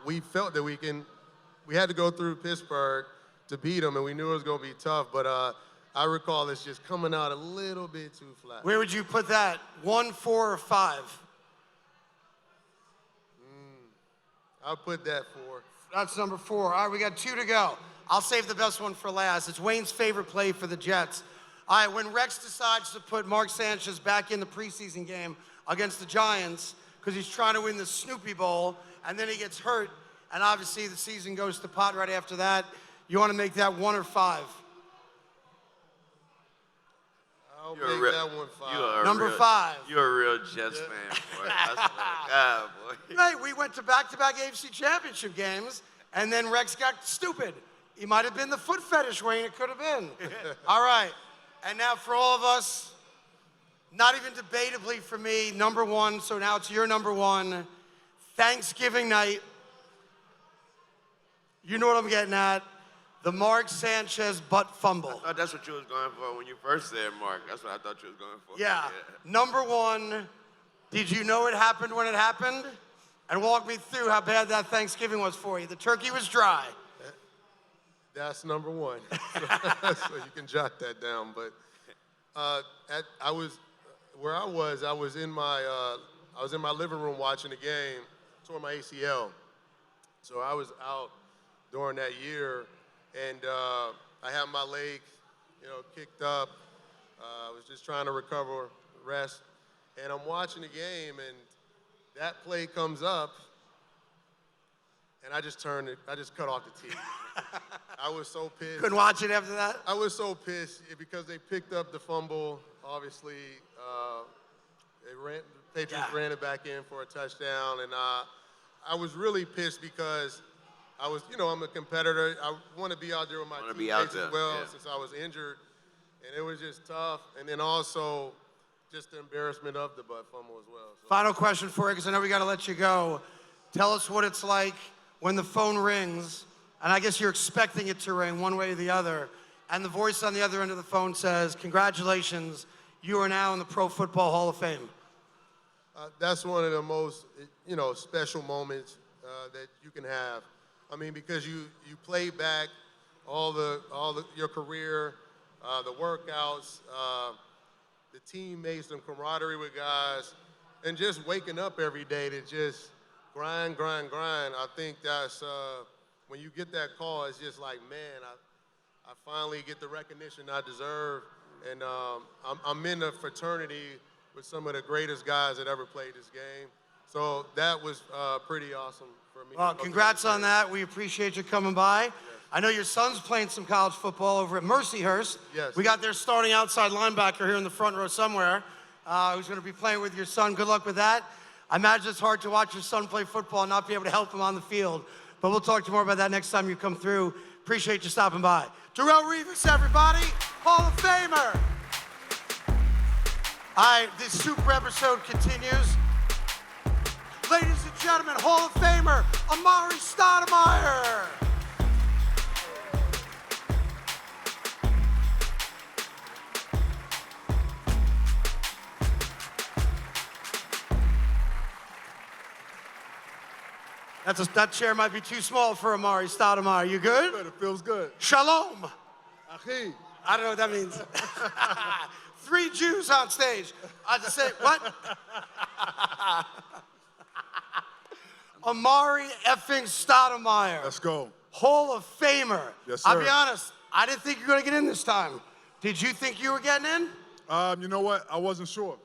we felt that we had to go through Pittsburgh to beat them, and we knew it was going to be tough. But I recall it's just coming out a little bit too flat. Where would you put that? 1, 4, or 5? I'll put that 4. That's number 4. All right, we got 2 to go. I'll save the best one for last. It's Wayne's favorite play for the Jets. All right, when Rex decides to put Mark Sanchez back in the preseason game against the Giants because he's trying to win the Snoopy Bowl, and then he gets hurt, and obviously the season goes to pot right after that, you want to make that 1 or 5? I'll make that one 5. Number 5. You're a real Jets fan, boy. I swear to God, boy. Right, we went to back-to-back AFC Championship games, and then Rex got stupid. He might have been the foot fetish, Wayne. It could have been. All right, and now for all of us, not even debatably for me, number 1, so now it's your number 1, Thanksgiving night. You know what I'm getting at. The Mark Sanchez butt fumble. I thought that's what you was going for when you first said Mark. That's what I thought you was going for. Yeah. Number 1, did you know it happened when it happened? And walk me through how bad that Thanksgiving was for you. The turkey was dry. That's number 1. So you can jot that down. But I was in my living room watching the game, tore my ACL. So I was out during that year, and I had my leg, you know, kicked up. I was just trying to recover, rest, and I'm watching the game, and that play comes up, and I just cut off the TV. I was so pissed. Couldn't watch it after that? I was so pissed because they picked up the fumble. Obviously, the Patriots ran it back in for a touchdown, and I was really pissed because I'm a competitor. I want to be out there with my Wanna be out teammates there, as well yeah. since I was injured. And it was just tough. And then also just the embarrassment of the butt fumble as well. So. Final question for you, because I know we got to let you go. Tell us what it's like when the phone rings, and I guess you're expecting it to ring one way or the other, and the voice on the other end of the phone says, congratulations, you are now in the Pro Football Hall of Fame. That's one of the most, special moments that you can have. I mean, because you play back your career, the workouts, the teammates, the camaraderie with guys, and just waking up every day to just grind. I think that's when you get that call, it's just like, man, I finally get the recognition I deserve, and I'm in a fraternity with some of the greatest guys that ever played this game. So that was pretty awesome for me. Well, congrats on that. We appreciate you coming by. Yes. I know your son's playing some college football over at Mercyhurst. Yes. We got their starting outside linebacker here in the front row somewhere who's going to be playing with your son. Good luck with that. I imagine it's hard to watch your son play football and not be able to help him on the field. But we'll talk to you more about that next time you come through. Appreciate you stopping by. Darrelle Revis, everybody. Hall of Famer. All right, this super episode continues. Ladies and gentlemen, Hall of Famer, Amar'e Stoudemire. That chair might be too small for Amar'e Stoudemire. You good? Good, it feels good. Shalom. Achi. I don't know what that means. 3 Jews on stage. I just say, what? Amar'e effing Stoudemire. Let's go. Hall of Famer. Yes, sir. I'll be honest, I didn't think you were going to get in this time. Did you think you were getting in? You know what? I wasn't sure.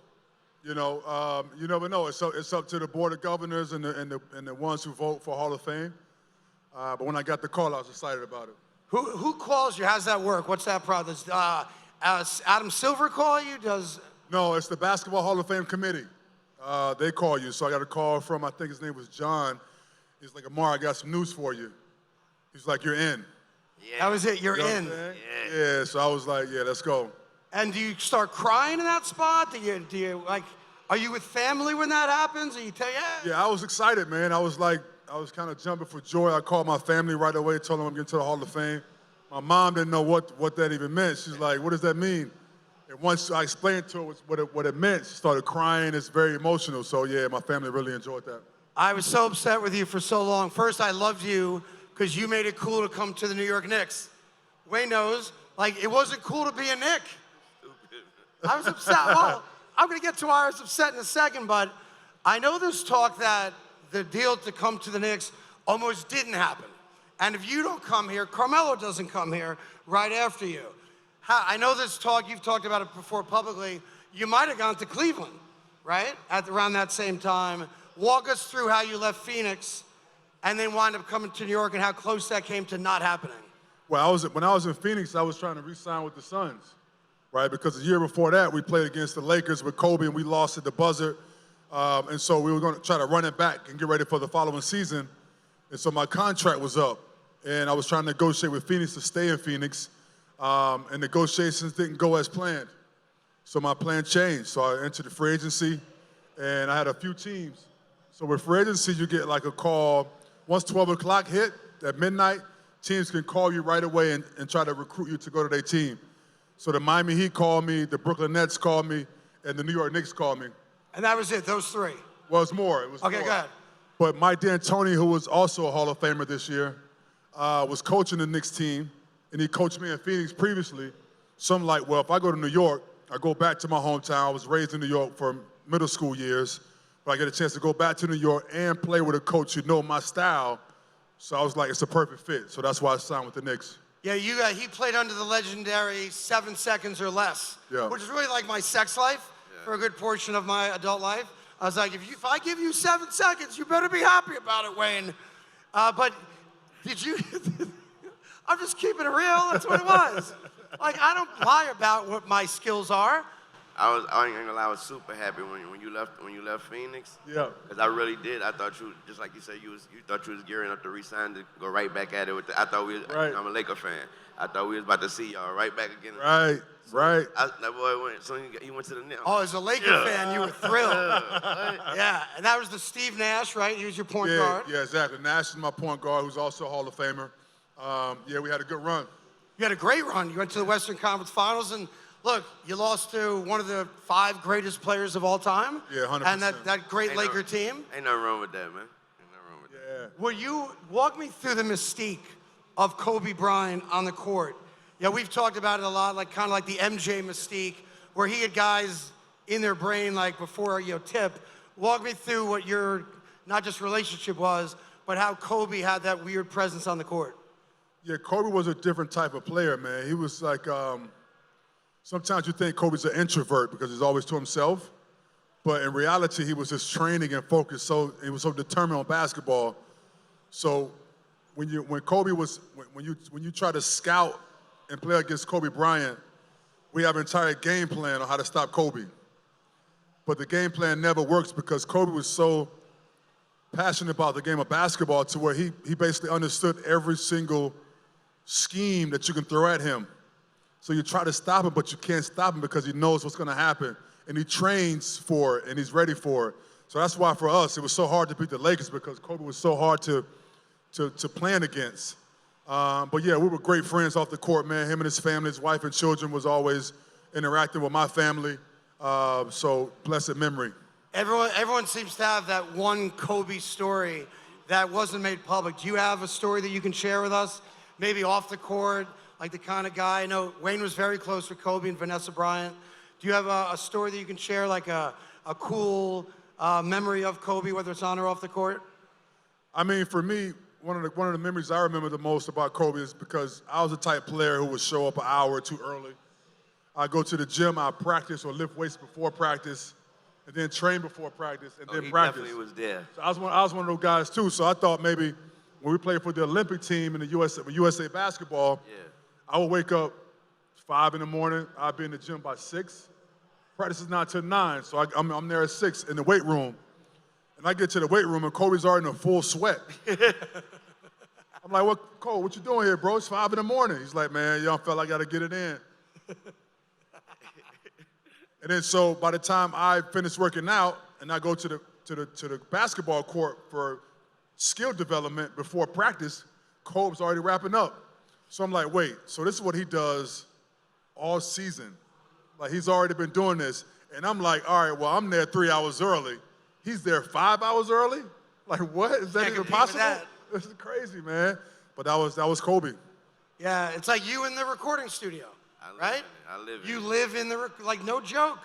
You never know. It's up to the Board of Governors and the ones who vote for Hall of Fame. But when I got the call, I was excited about it. Who calls you? How's that work? What's that process? Adam Silver call you? No, it's the Basketball Hall of Fame committee. They call you. So I got a call from, I think his name was John. He's like, Amar'e, I got some news for you. He's like, you're in. Yeah. That was it, you're in. Yeah, so I was like, yeah, let's go. And do you start crying in that spot? Do you are you with family when that happens? Or you tell Yeah, I was excited, man. I was kind of jumping for joy. I called my family right away, told them I'm getting to the Hall of Fame. My mom didn't know what that even meant. She's like, what does that mean? And once I explained to her what it meant, she started crying. It's very emotional. So yeah, my family really enjoyed that. I was so upset with you for so long. First, I loved you because you made it cool to come to the New York Knicks. Wayne knows, it wasn't cool to be a Knick. I was upset. Well, I'm going to get to why I was upset in a second, but I know there's talk that the deal to come to the Knicks almost didn't happen. And if you don't come here, Carmelo doesn't come here right after you. I know this talk, you've talked about it before publicly, you might have gone to Cleveland, right? Around that same time. Walk us through how you left Phoenix and then wind up coming to New York and how close that came to not happening. Well, when I was in Phoenix, I was trying to re-sign with the Suns, right? Because the year before that, we played against the Lakers with Kobe and we lost at the buzzer. And so we were going to try to run it back and get ready for the following season. And so my contract was up. And I was trying to negotiate with Phoenix to stay in Phoenix. And negotiations didn't go as planned. So my plan changed. So I entered the free agency, and I had a few teams. So with free agency, you get like a call. Once 12 o'clock hit at midnight, teams can call you right away and try to recruit you to go to their team. So the Miami Heat called me, the Brooklyn Nets called me, and the New York Knicks called me. And that was it, those 3? Well, it was more. Okay, go ahead. But Mike D'Antoni, who was also a Hall of Famer this year, was coaching the Knicks team, and he coached me in Phoenix previously. So I'm like, well, if I go to New York, I go back to my hometown. I was raised in New York for middle school years, but I get a chance to go back to New York and play with a coach who knows my style. So I was like, it's a perfect fit. So that's why I signed with the Knicks. Yeah, he played under the legendary 7 seconds or less, Yeah. which is really like my sex life for a good portion of my adult life. I was like, if I give you 7 seconds, you better be happy about it, Wayne. But did you? I'm just keeping it real. That's what it was. I don't lie about what my skills are. I ain't gonna lie, I was super happy when you left Phoenix. Yeah. Cause I really did. I thought you, just like you said, you thought you was gearing up to resign to go right back at it with I thought we was, Right. I'm a Laker fan. I thought we was about to see y'all right back again. Right. Right. That boy went, so he went to the Knicks. Oh, as a Laker fan, you were thrilled. Yeah, and that was the Steve Nash, right? He was your point guard. Yeah, exactly. Nash is my point guard, who's also a Hall of Famer. Yeah, we had a good run. You had a great run. You went to the Western Conference Finals, and look, you lost to one of the 5 greatest players of all time. Yeah, 100%. And that great Laker team. Ain't nothing wrong with that, man. Ain't nothing wrong with that. Yeah. Will you walk me through the mystique of Kobe Bryant on the court? Yeah, we've talked about it a lot, like kind of like the MJ mystique, where he had guys in their brain like before tip. Walk me through what your not just relationship was, but how Kobe had that weird presence on the court. Yeah, Kobe was a different type of player, man. He was like, sometimes you think Kobe's an introvert because he's always to himself, but in reality, he was just training and focused. So he was so determined on basketball. So when you try to scout and play against Kobe Bryant, we have an entire game plan on how to stop Kobe. But the game plan never works because Kobe was so passionate about the game of basketball to where he basically understood every single scheme that you can throw at him. So you try to stop him, but you can't stop him because he knows what's going to happen. And he trains for it, and he's ready for it. So that's why for us, it was so hard to beat the Lakers because Kobe was so hard to plan against. But yeah, we were great friends off the court, man. Him and his family, his wife and children was always interacting with my family. So blessed memory. Everyone seems to have that one Kobe story that wasn't made public. Do you have a story that you can share with us? Maybe off the court, like the kind of guy. I know Wayne was very close with Kobe and Vanessa Bryant. Do you have a story that you can share, like a cool memory of Kobe, whether it's on or off the court? I mean, for me, one of the memories I remember the most about Kobe is because I was the type player who would show up an hour or two early. I'd go to the gym, I'd practice or lift weights before practice, and then train before practice, and then He practice. definitely was there. So I was one of those guys too. So I thought maybe when we played for the Olympic team in the USA basketball, I would wake up 5 in the morning. I'd be in the gym by 6. Practice is not till 9, so I'm there at 6 in the weight room. And I get to the weight room, and Kobe's already in a full sweat. I'm like, Kobe, what you doing here, bro? It's 5 in the morning. He's like, man, young fella, I got to get it in. And then so by the time I finish working out and I go to the basketball court for skill development before practice, Kobe's already wrapping up. So I'm like, wait, so this is what he does all season. Like, he's already been doing this. And I'm like, all right, well, I'm there 3 hours early. He's there 5 hours early? Like, what? Is that even possible? This is crazy, man. But that was Kobe. Yeah, it's like you in the recording studio, right? I live in You it. live in like, no joke.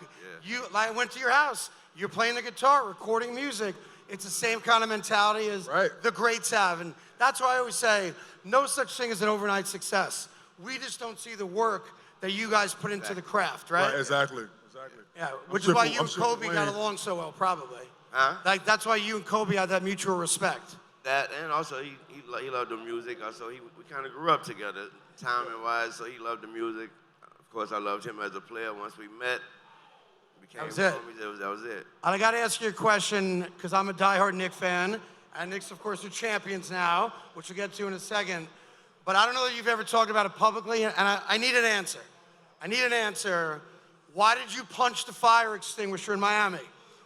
Yeah. I went to your house. You're playing the guitar, recording music. It's the same kind of mentality as the greats have. And that's why I always say, no such thing as an overnight success. We just don't see the work that you guys put into the craft, right? Right, exactly. Yeah, which is why you and Kobe got along so well, probably. Huh? Like, that's why you and Kobe had that mutual respect. That, and also he loved the music. Also, we kind of grew up together, timing-wise, so he loved the music. Of course, I loved him as a player. Once we met, became homies. That was it. And I got to ask you a question, because I'm a diehard Knicks fan, and Knicks, of course, are champions now, which we'll get to in a second. But I don't know that you've ever talked about it publicly, and I need an answer. I need an answer. Why did you punch the fire extinguisher in Miami?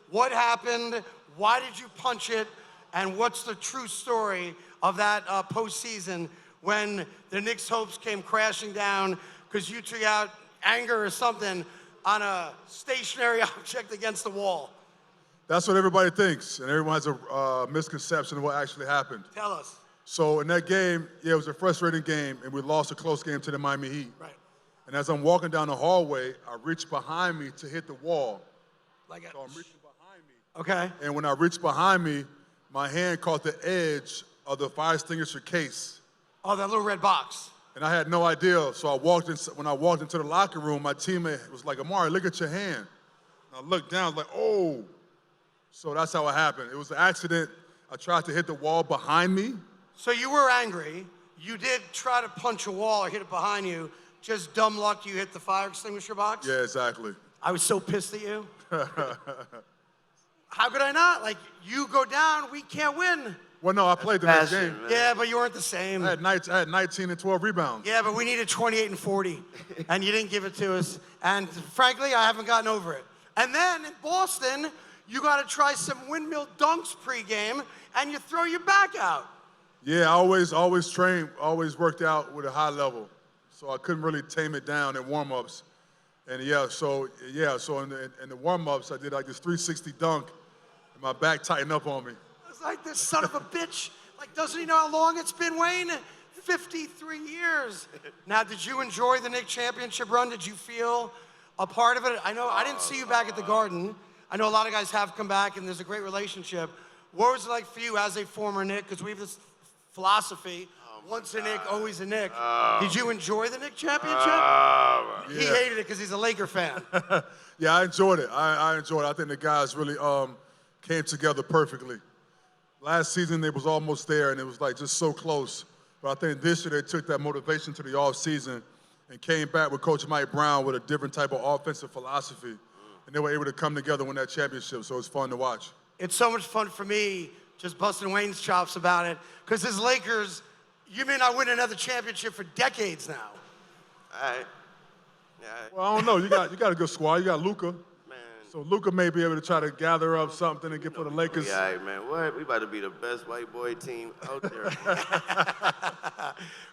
What happened? Why did you punch it? And what's the true story of that postseason when the Knicks' hopes came crashing down because you took out anger or something on a stationary object against the wall? That's what everybody thinks, and everyone has a misconception of what actually happened. Tell us. So in that game, it was a frustrating game, and we lost a close game to the Miami Heat. Right. And as I'm walking down the hallway, I reached behind me to hit the wall. So I'm reaching behind me. Okay. And when I reached behind me, my hand caught the edge of the fire extinguisher case. Oh, that little red box. And I had no idea. So when I walked into the locker room, my teammate was like, Amar'e, look at your hand. And I looked down, I was like, oh. So that's how it happened. It was an accident. I tried to hit the wall behind me. So you were angry. You did try to punch a wall or hit it behind you. Just dumb luck you hit the fire extinguisher box? Yeah, exactly. I was so pissed at you. How could I not? Like, you go down, we can't win. Well, no, I played the next passion, game. man. Yeah, but you weren't the same. I had 19 and 12 rebounds. Yeah, but we needed 28 and 40, and you didn't give it to us. And frankly, I haven't gotten over it. And then in Boston, you got to try some windmill dunks pregame, and you throw your back out. Yeah, I always trained, always worked out with a high level. So I couldn't really tame it down in warm-ups. And so in the warm-ups, I did like this 360 dunk, and my back tightened up on me. It's like, this son of a bitch. Like, doesn't he know how long it's been, Wayne? 53 years. Now, did you enjoy the Knicks championship run? Did you feel a part of it? I know I didn't see you back at the Garden. I know a lot of guys have come back, and there's a great relationship. What was it like for you as a former Knick? Because we have this philosophy, once a Knick, always a Knick. Did you enjoy the Knicks championship? He hated it because he's a Laker fan. Yeah, I enjoyed it. I enjoyed it. I think the guys really came together perfectly. Last season, they was almost there, and it was like just so close. But I think this year they took that motivation to the offseason and came back with Coach Mike Brown with a different type of offensive philosophy. And they were able to come together and win that championship, so it's fun to watch. It's so much fun for me just busting Wayne's chops about it, because as Lakers, you may not win another championship for decades now. All right. Yeah. Well, I don't know. You got a good squad. You got Luka. Man. So Luka may be able to try to gather up something and get for the Lakers. Yeah, all right, man. What? We about to be the best white boy team out there.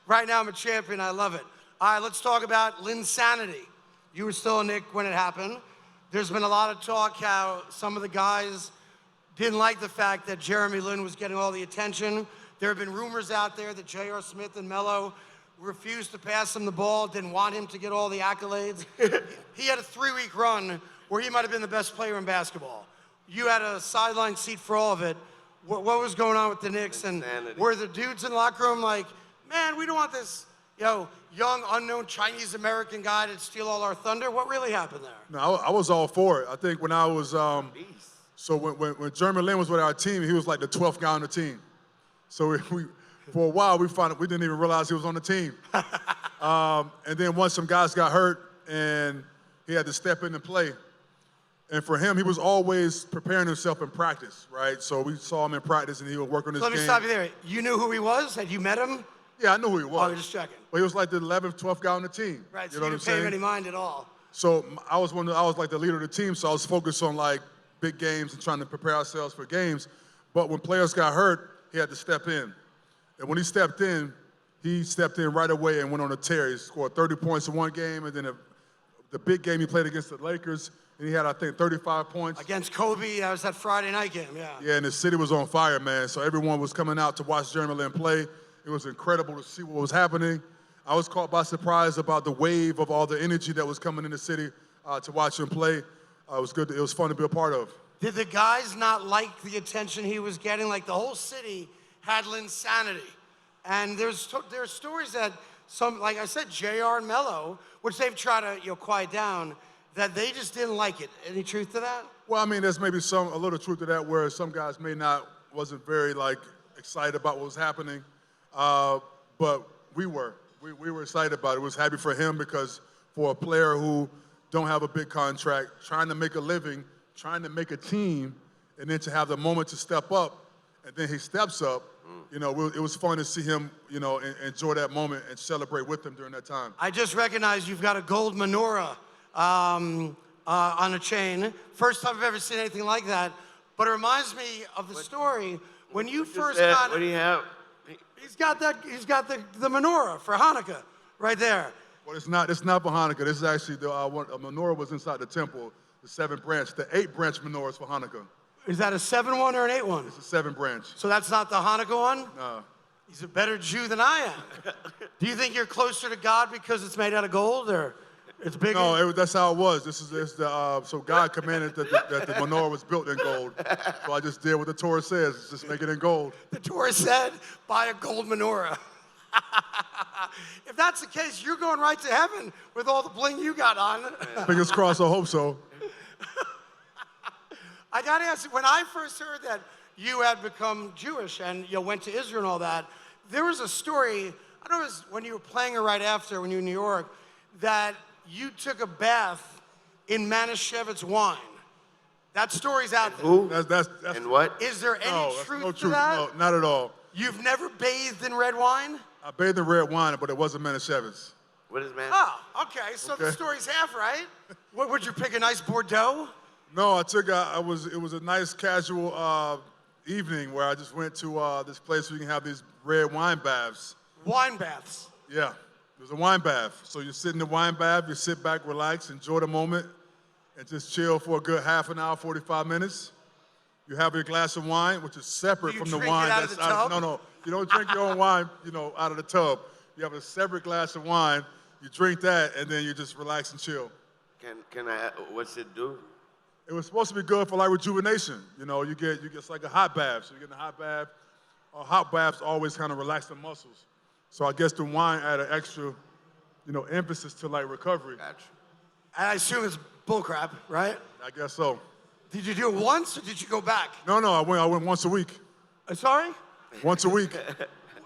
Right now, I'm a champion. I love it. All right, let's talk about Linsanity. You were still a Knick when it happened. There's been a lot of talk how some of the guys didn't like the fact that Jeremy Lin was getting all the attention. There have been rumors out there that J.R. Smith and Melo refused to pass him the ball, didn't want him to get all the accolades. He had a 3-week run where he might have been the best player in basketball. You had a sideline seat for all of it. What was going on with the Knicks? And were the dudes in the locker room like, man, we don't want this, young, unknown Chinese-American guy to steal all our thunder? What really happened there? No, I was all for it. I think when I was, so when Jeremy Lin was with our team, he was like the 12th guy on the team. So we for a while, we didn't even realize he was on the team. And then once some guys got hurt and he had to step in and play. And for him, he was always preparing himself in practice, right? So we saw him in practice and he would work on his game. Let me stop you there. You knew who he was? Had you met him? Yeah, I knew who he was. Oh, just checking. But he was like the 11th, 12th guy on the team. Right, so you know you what I'm didn't pay him saying? any mind at all. So I was like the leader of the team, so I was focused on like big games and trying to prepare ourselves for games. But when players got hurt, he had to step in. And when he stepped in right away and went on a tear. He scored 30 points in one game, and then the big game he played against the Lakers, and he had, I think, 35 points. Against Kobe, that was that Friday night game, yeah. Yeah, and the city was on fire, man. So everyone was coming out to watch Jeremy Lin play. It was incredible to see what was happening. I was caught by surprise about the wave of all the energy that was coming in the city to watch him play. It was good. It was fun to be a part of. Did the guys not like the attention he was getting? Like, the whole city had Linsanity. And there's stories that some, like I said, JR and Melo, which they've tried to quiet down, that they just didn't like it. Any truth to that? Well, I mean, there's maybe a little truth to that, where some guys wasn't very excited about what was happening, but we were excited about it. We was happy for him, because for a player who don't have a big contract, trying to make a living, trying to make a team, and then to have the moment to step up, and then he steps up. It was fun to see him, enjoy that moment and celebrate with him during that time. I just realized you've got a gold menorah on a chain. First time I've ever seen anything like that. But it reminds me of the story when you first got. What do you have? He's got the menorah for Hanukkah right there. Well, it's not for Hanukkah. This is actually a menorah was inside the temple, the 7th branch. The 8-branch menorah is for Hanukkah. Is that a 7-1 or an 8-1? It's a 7 branch. So that's not the Hanukkah one? No. He's a better Jew than I am. Do you think you're closer to God because it's made out of gold, or it's bigger? No, that's how it was. So God commanded that the menorah was built in gold. So I just did what the Torah says, just make it in gold. The Torah said, buy a gold menorah. If that's the case, you're going right to heaven with all the bling you got on. Fingers crossed, I hope so. I got to ask, when I first heard that you had become Jewish and went to Israel and all that, there was a story, I don't know if it was when you were playing or right after, when you were in New York, that you took a bath in Manischewitz wine. That story's out there. Who? That's And what? Is there any no, that's truth no to truth. that? No, not at all. You've never bathed in red wine? I bathed in red wine, but it wasn't Manischewitz. What is man? Oh, okay. So the Okay. story's half right. What would you pick? A nice Bordeaux? No, it was a nice casual evening where I just went to this place where you can have these red wine baths. Wine baths. Yeah, there's a wine bath. So you sit in the wine bath, you sit back, relax, enjoy the moment, and just chill for a good half an hour, 45 minutes. You have your glass of wine, which is separate Do you from the drink it wine out of that's the tub? No, you don't drink your own wine, out of the tub. You have a separate glass of wine, you drink that, and then you just relax and chill. Can I? What's it do? It was supposed to be good for like rejuvenation. You get it's like a hot bath. So you get in a hot bath. Hot baths always kind of relax the muscles. So I guess the wine added extra, emphasis to like recovery. Gotcha. And I assume it's bullcrap, right? I guess so. Did you do it once or did you go back? No, I went once a week. Sorry? Once a week.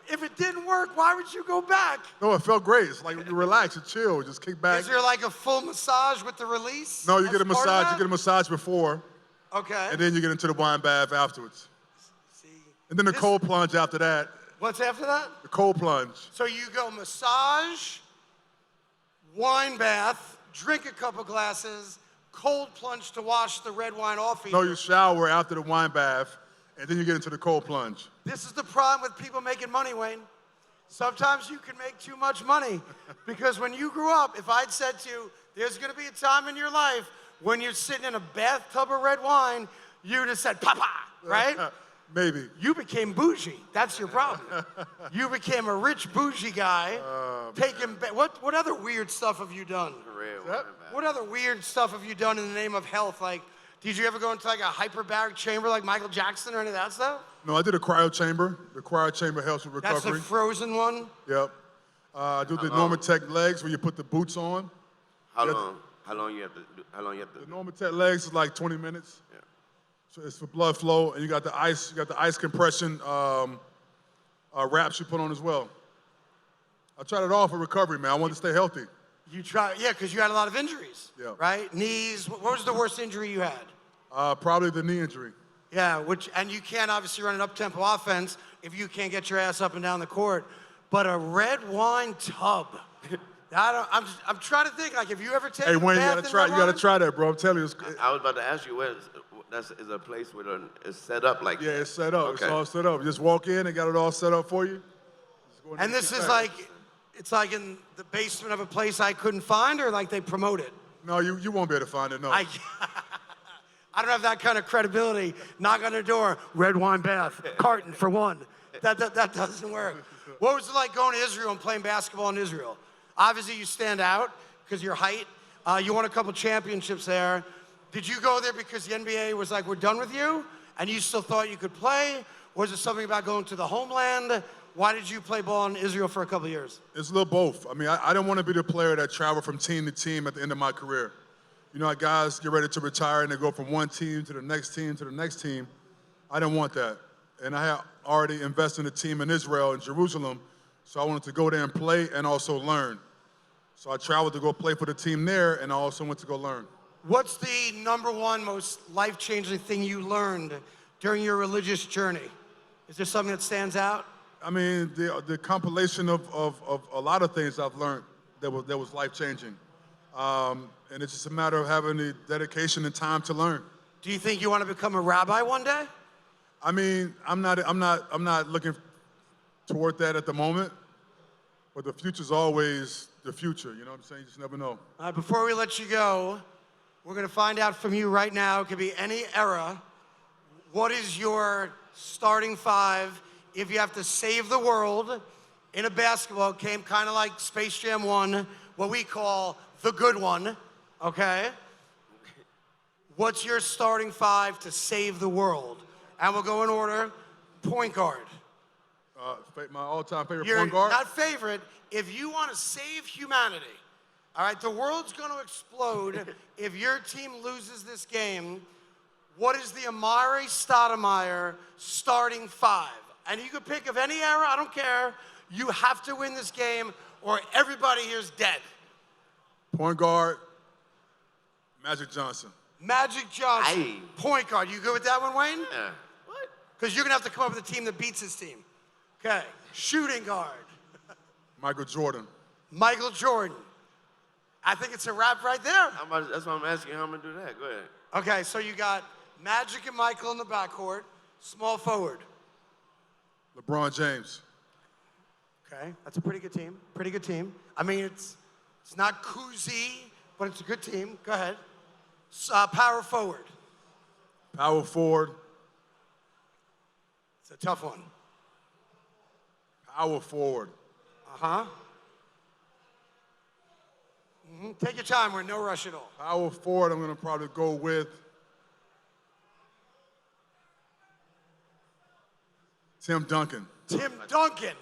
If it didn't work, why would you go back? No, it felt great. It's like you relax, you chill, just kick back. Is there like a full massage with the release? No, you as get a part of massage. that? You get a massage before, Okay. and then you get into the wine bath afterwards. See, And then the this- cold plunge after that. What's after that? The cold plunge. So you go massage, wine bath, drink a couple glasses, cold plunge to wash the red wine off. No, you shower after the wine bath, and then you get into the cold plunge. This is the problem with people making money, Wayne. Sometimes you can make too much money because when you grew up, if I'd said to you, there's gonna be a time in your life when you're sitting in a bathtub of red wine, you'd have said, Papa, right? Maybe. You became bougie. That's your problem. You became a rich bougie guy. What other weird stuff have you done? Red wine That- bath. What other weird stuff have you done in the name of health? Like, did you ever go into like a hyperbaric chamber like Michael Jackson or any of that stuff? No, I did a cryo chamber. The cryo chamber helps with That's the recovery. frozen one. Yep. I do the Normatec legs where you put the boots on. How Yeah. long? How long you have to? How long you have to? The Normatec legs is like 20 minutes. Yeah. So it's for blood flow, and you got the ice compression wraps you put on as well. I tried it all for recovery, man. I wanted to stay healthy. You try, yeah, because you had a lot of injuries. Yeah. Right? Knees. What was the worst injury you had? Probably the knee injury. Yeah, and you can't obviously run an up-tempo offense if you can't get your ass up and down the court. But a red wine tub. I'm trying to think, like, if you ever taken Hey, Wayne, a you bath gotta in try. red You gotta wine? try that, bro. I'm telling you. I was about to ask you, is a place where it's set up like Yeah, that? it's set up. Okay. It's all set up. You just walk in, they got it all set up for you. Just go in And there this and is sit back. like, it's like in the basement of a place I couldn't find, or like they promote it? No, you won't be able to find it. No. I don't have that kind of credibility. Knock on their door, red wine bath, Carton for one. That doesn't work. What was it like going to Israel and playing basketball in Israel? Obviously, you stand out because your height. You won a couple championships there. Did you go there because the NBA was like, we're done with you, and you still thought you could play? Or was it something about going to the homeland? Why did you play ball in Israel for a couple years? It's a little both. I mean, I didn't want to be the player that traveled from team to team at the end of my career. You know, how guys get ready to retire and they go from one team to the next team to the next team. I didn't want that. And I had already invested in a team in Israel and Jerusalem, so I wanted to go there and play and also learn. So I traveled to go play for the team there, and I also went to go learn. What's the number one most life-changing thing you learned during your religious journey? Is there something that stands out? I mean, the compilation of a lot of things I've learned that was life-changing. And it's just a matter of having the dedication and time to learn. Do you think you want to become a rabbi one day? I mean, I'm not looking toward that at the moment, but the future's always the future. You know what I'm saying? You just never know. Before we let you go, we're going to find out from you right now. It could be any era. What is your starting five if you have to save the world in a basketball game, kind of like Space Jam 1, what we call the good one, okay? What's your starting five to save the world? And we'll go in order. Point guard. My all-time favorite Your point guard. not favorite. If you want to save humanity, all right, the world's going to explode if your team loses this game. What is the Amar'e Stoudemire starting five? And you could pick of any era, I don't care. You have to win this game or everybody here's dead. Point guard, Magic Johnson. Magic Johnson. Aye. Point guard. You good with that one, Wayne? Yeah. What? Because you're going to have to come up with a team that beats his team. Okay. Shooting guard. Michael Jordan. Michael Jordan. I think it's a wrap right there. That's why I'm asking you how I'm going to do that. Go ahead. Okay, so you got Magic and Michael in the backcourt. Small forward. LeBron James. Okay, that's a pretty good team. Pretty good team. I mean, it's not koozie, but it's a good team. Go ahead. Power forward. Power forward. It's a tough one. Power forward. Uh-huh. Take your time. We're in no rush at all. Power forward, I'm going to probably go with Tim Duncan. Tim Duncan.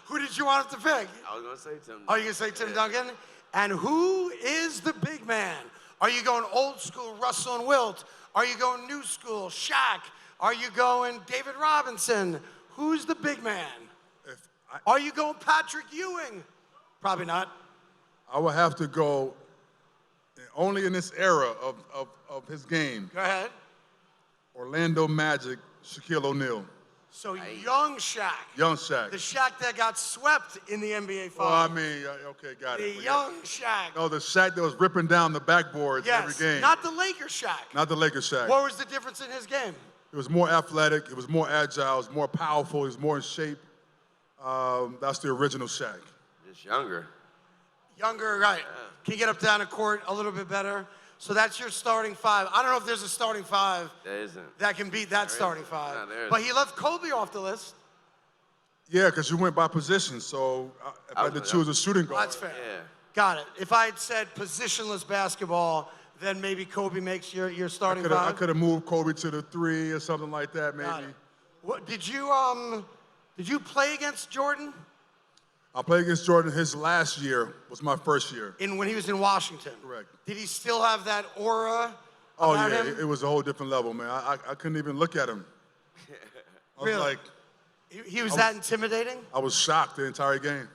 Who did you want him to pick? I was going to say Tim. Oh, you going to say Tim Duncan? And who is the big man? Are you going old school, Russell and Wilt? Are you going new school, Shaq? Are you going David Robinson? Who's the big man? Are you going Patrick Ewing? Probably not. I would have to go, only in this era of his game, Go ahead. Orlando Magic, Shaquille O'Neal. So young Shaq. Young Shaq. The Shaq that got swept in the NBA Well, I Finals. mean, okay, got The it. But young Shaq. No, the Shaq that was ripping down the backboards Yes, every game. not the Lakers Shaq. Not the Lakers Shaq. What was the difference in his game? It was more athletic, it was more agile, it was more powerful, it was more in shape. That's the original Shaq. Just younger. Younger, right. Can you get up down the court a little bit better? So that's your starting five. I don't know if there's a starting five There isn't. that can beat that starting five. No, there But isn't. he left Kobe off the list. Yeah, because you went by position, so if I had to choose a shooting guard. That's fair. Yeah. Got it. If I had said positionless basketball, then maybe Kobe makes your starting I five. could have moved Kobe to the 3 or something like that, Got maybe. it. What, did you play against Jordan I played against Jordan. His last year was my first year. when he was in Washington? Correct. Did he still have that aura Oh, about yeah, him? it was a whole different level, man. I couldn't even look at him. I was Really? like, He was that intimidating? I was shocked the entire game.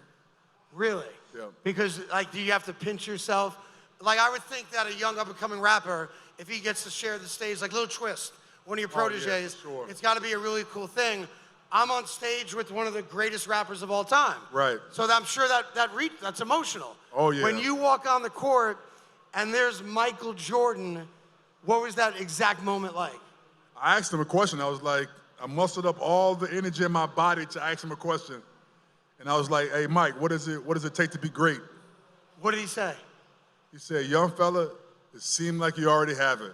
Really? Yeah. Because, like, do you have to pinch yourself? Like, I would think that a young up-and-coming rapper, if he gets to share the stage, like Lil Twist, one of your Oh, yeah, proteges, for sure. it's got to be a really cool thing. I'm on stage with one of the greatest rappers of all time. Right. So I'm sure that's emotional. Oh, yeah. When you walk on the court and there's Michael Jordan, what was that exact moment like? I asked him a question. I was like, I mustered up all the energy in my body to ask him a question. And I was like, hey, Mike, what does it take to be great? What did he say? He said, young fella, it seemed like you already have it.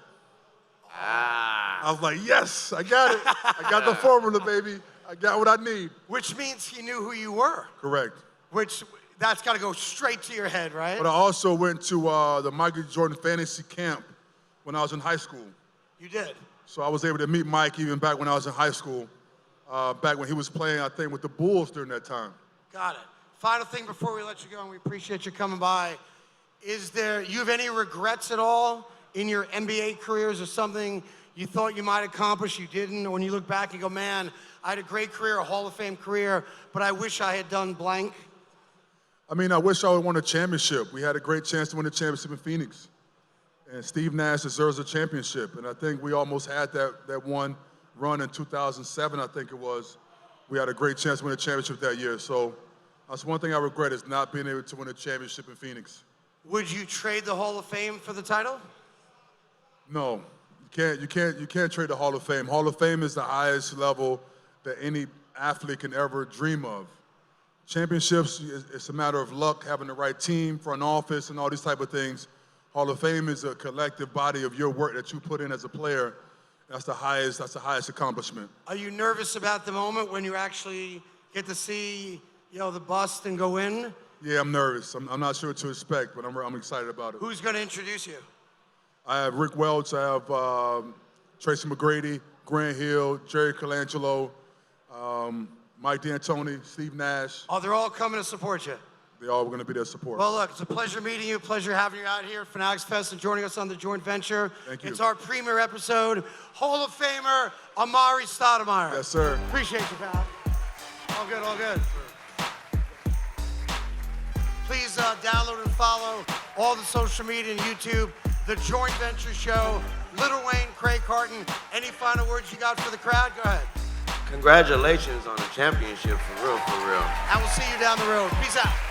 I was like, yes, I got it. I got the formula, baby. I got what I need. Which means he knew who you were. Correct. Which, that's got to go straight to your head, right? But I also went to the Michael Jordan fantasy camp when I was in high school. You did. So I was able to meet Mike even back when I was in high school, back when he was playing, I think, with the Bulls during that time. Got it. Final thing before we let you go, and we appreciate you coming by. You have any regrets at all in your NBA careers or something you thought you might accomplish, you didn't? Or when you look back and go, man, I had a great career, a Hall of Fame career, but I wish I had done blank? I mean, I wish I would have won a championship. We had a great chance to win a championship in Phoenix. And Steve Nash deserves a championship. And I think we almost had that one run in 2007, I think it was. We had a great chance to win a championship that year. So that's one thing I regret is not being able to win a championship in Phoenix. Would you trade the Hall of Fame for the title? No, you can't trade the Hall of Fame. Hall of Fame is the highest level that any athlete can ever dream of. Championships, it's a matter of luck, having the right team, front office, and all these type of things. Hall of Fame is a collective body of your work that you put in as a player. That's the highest accomplishment. Are you nervous about the moment when you actually get to see, the bust and go in? Yeah, I'm nervous. I'm not sure what to expect, but I'm excited about it. Who's going to introduce you? I have Rick Welch, I have Tracy McGrady, Grant Hill, Jerry Colangelo, Mike D'Antoni, Steve Nash. Oh, they're all coming to support you. They all going to be there support. Well, look, it's a pleasure meeting you, pleasure having you out here at Fanatics Fest and joining us on the joint venture. Thank you. It's our premiere episode. Hall of Famer, Amar'e Stoudemire. Yes, sir. Appreciate you, pal. All good, all good. Please download and follow all the social media and YouTube the joint venture show. Lil Wayne, Craig Carton, any final words you got for the crowd? Go ahead. Congratulations on the championship, for real, for real. And we'll see you down the road. Peace out.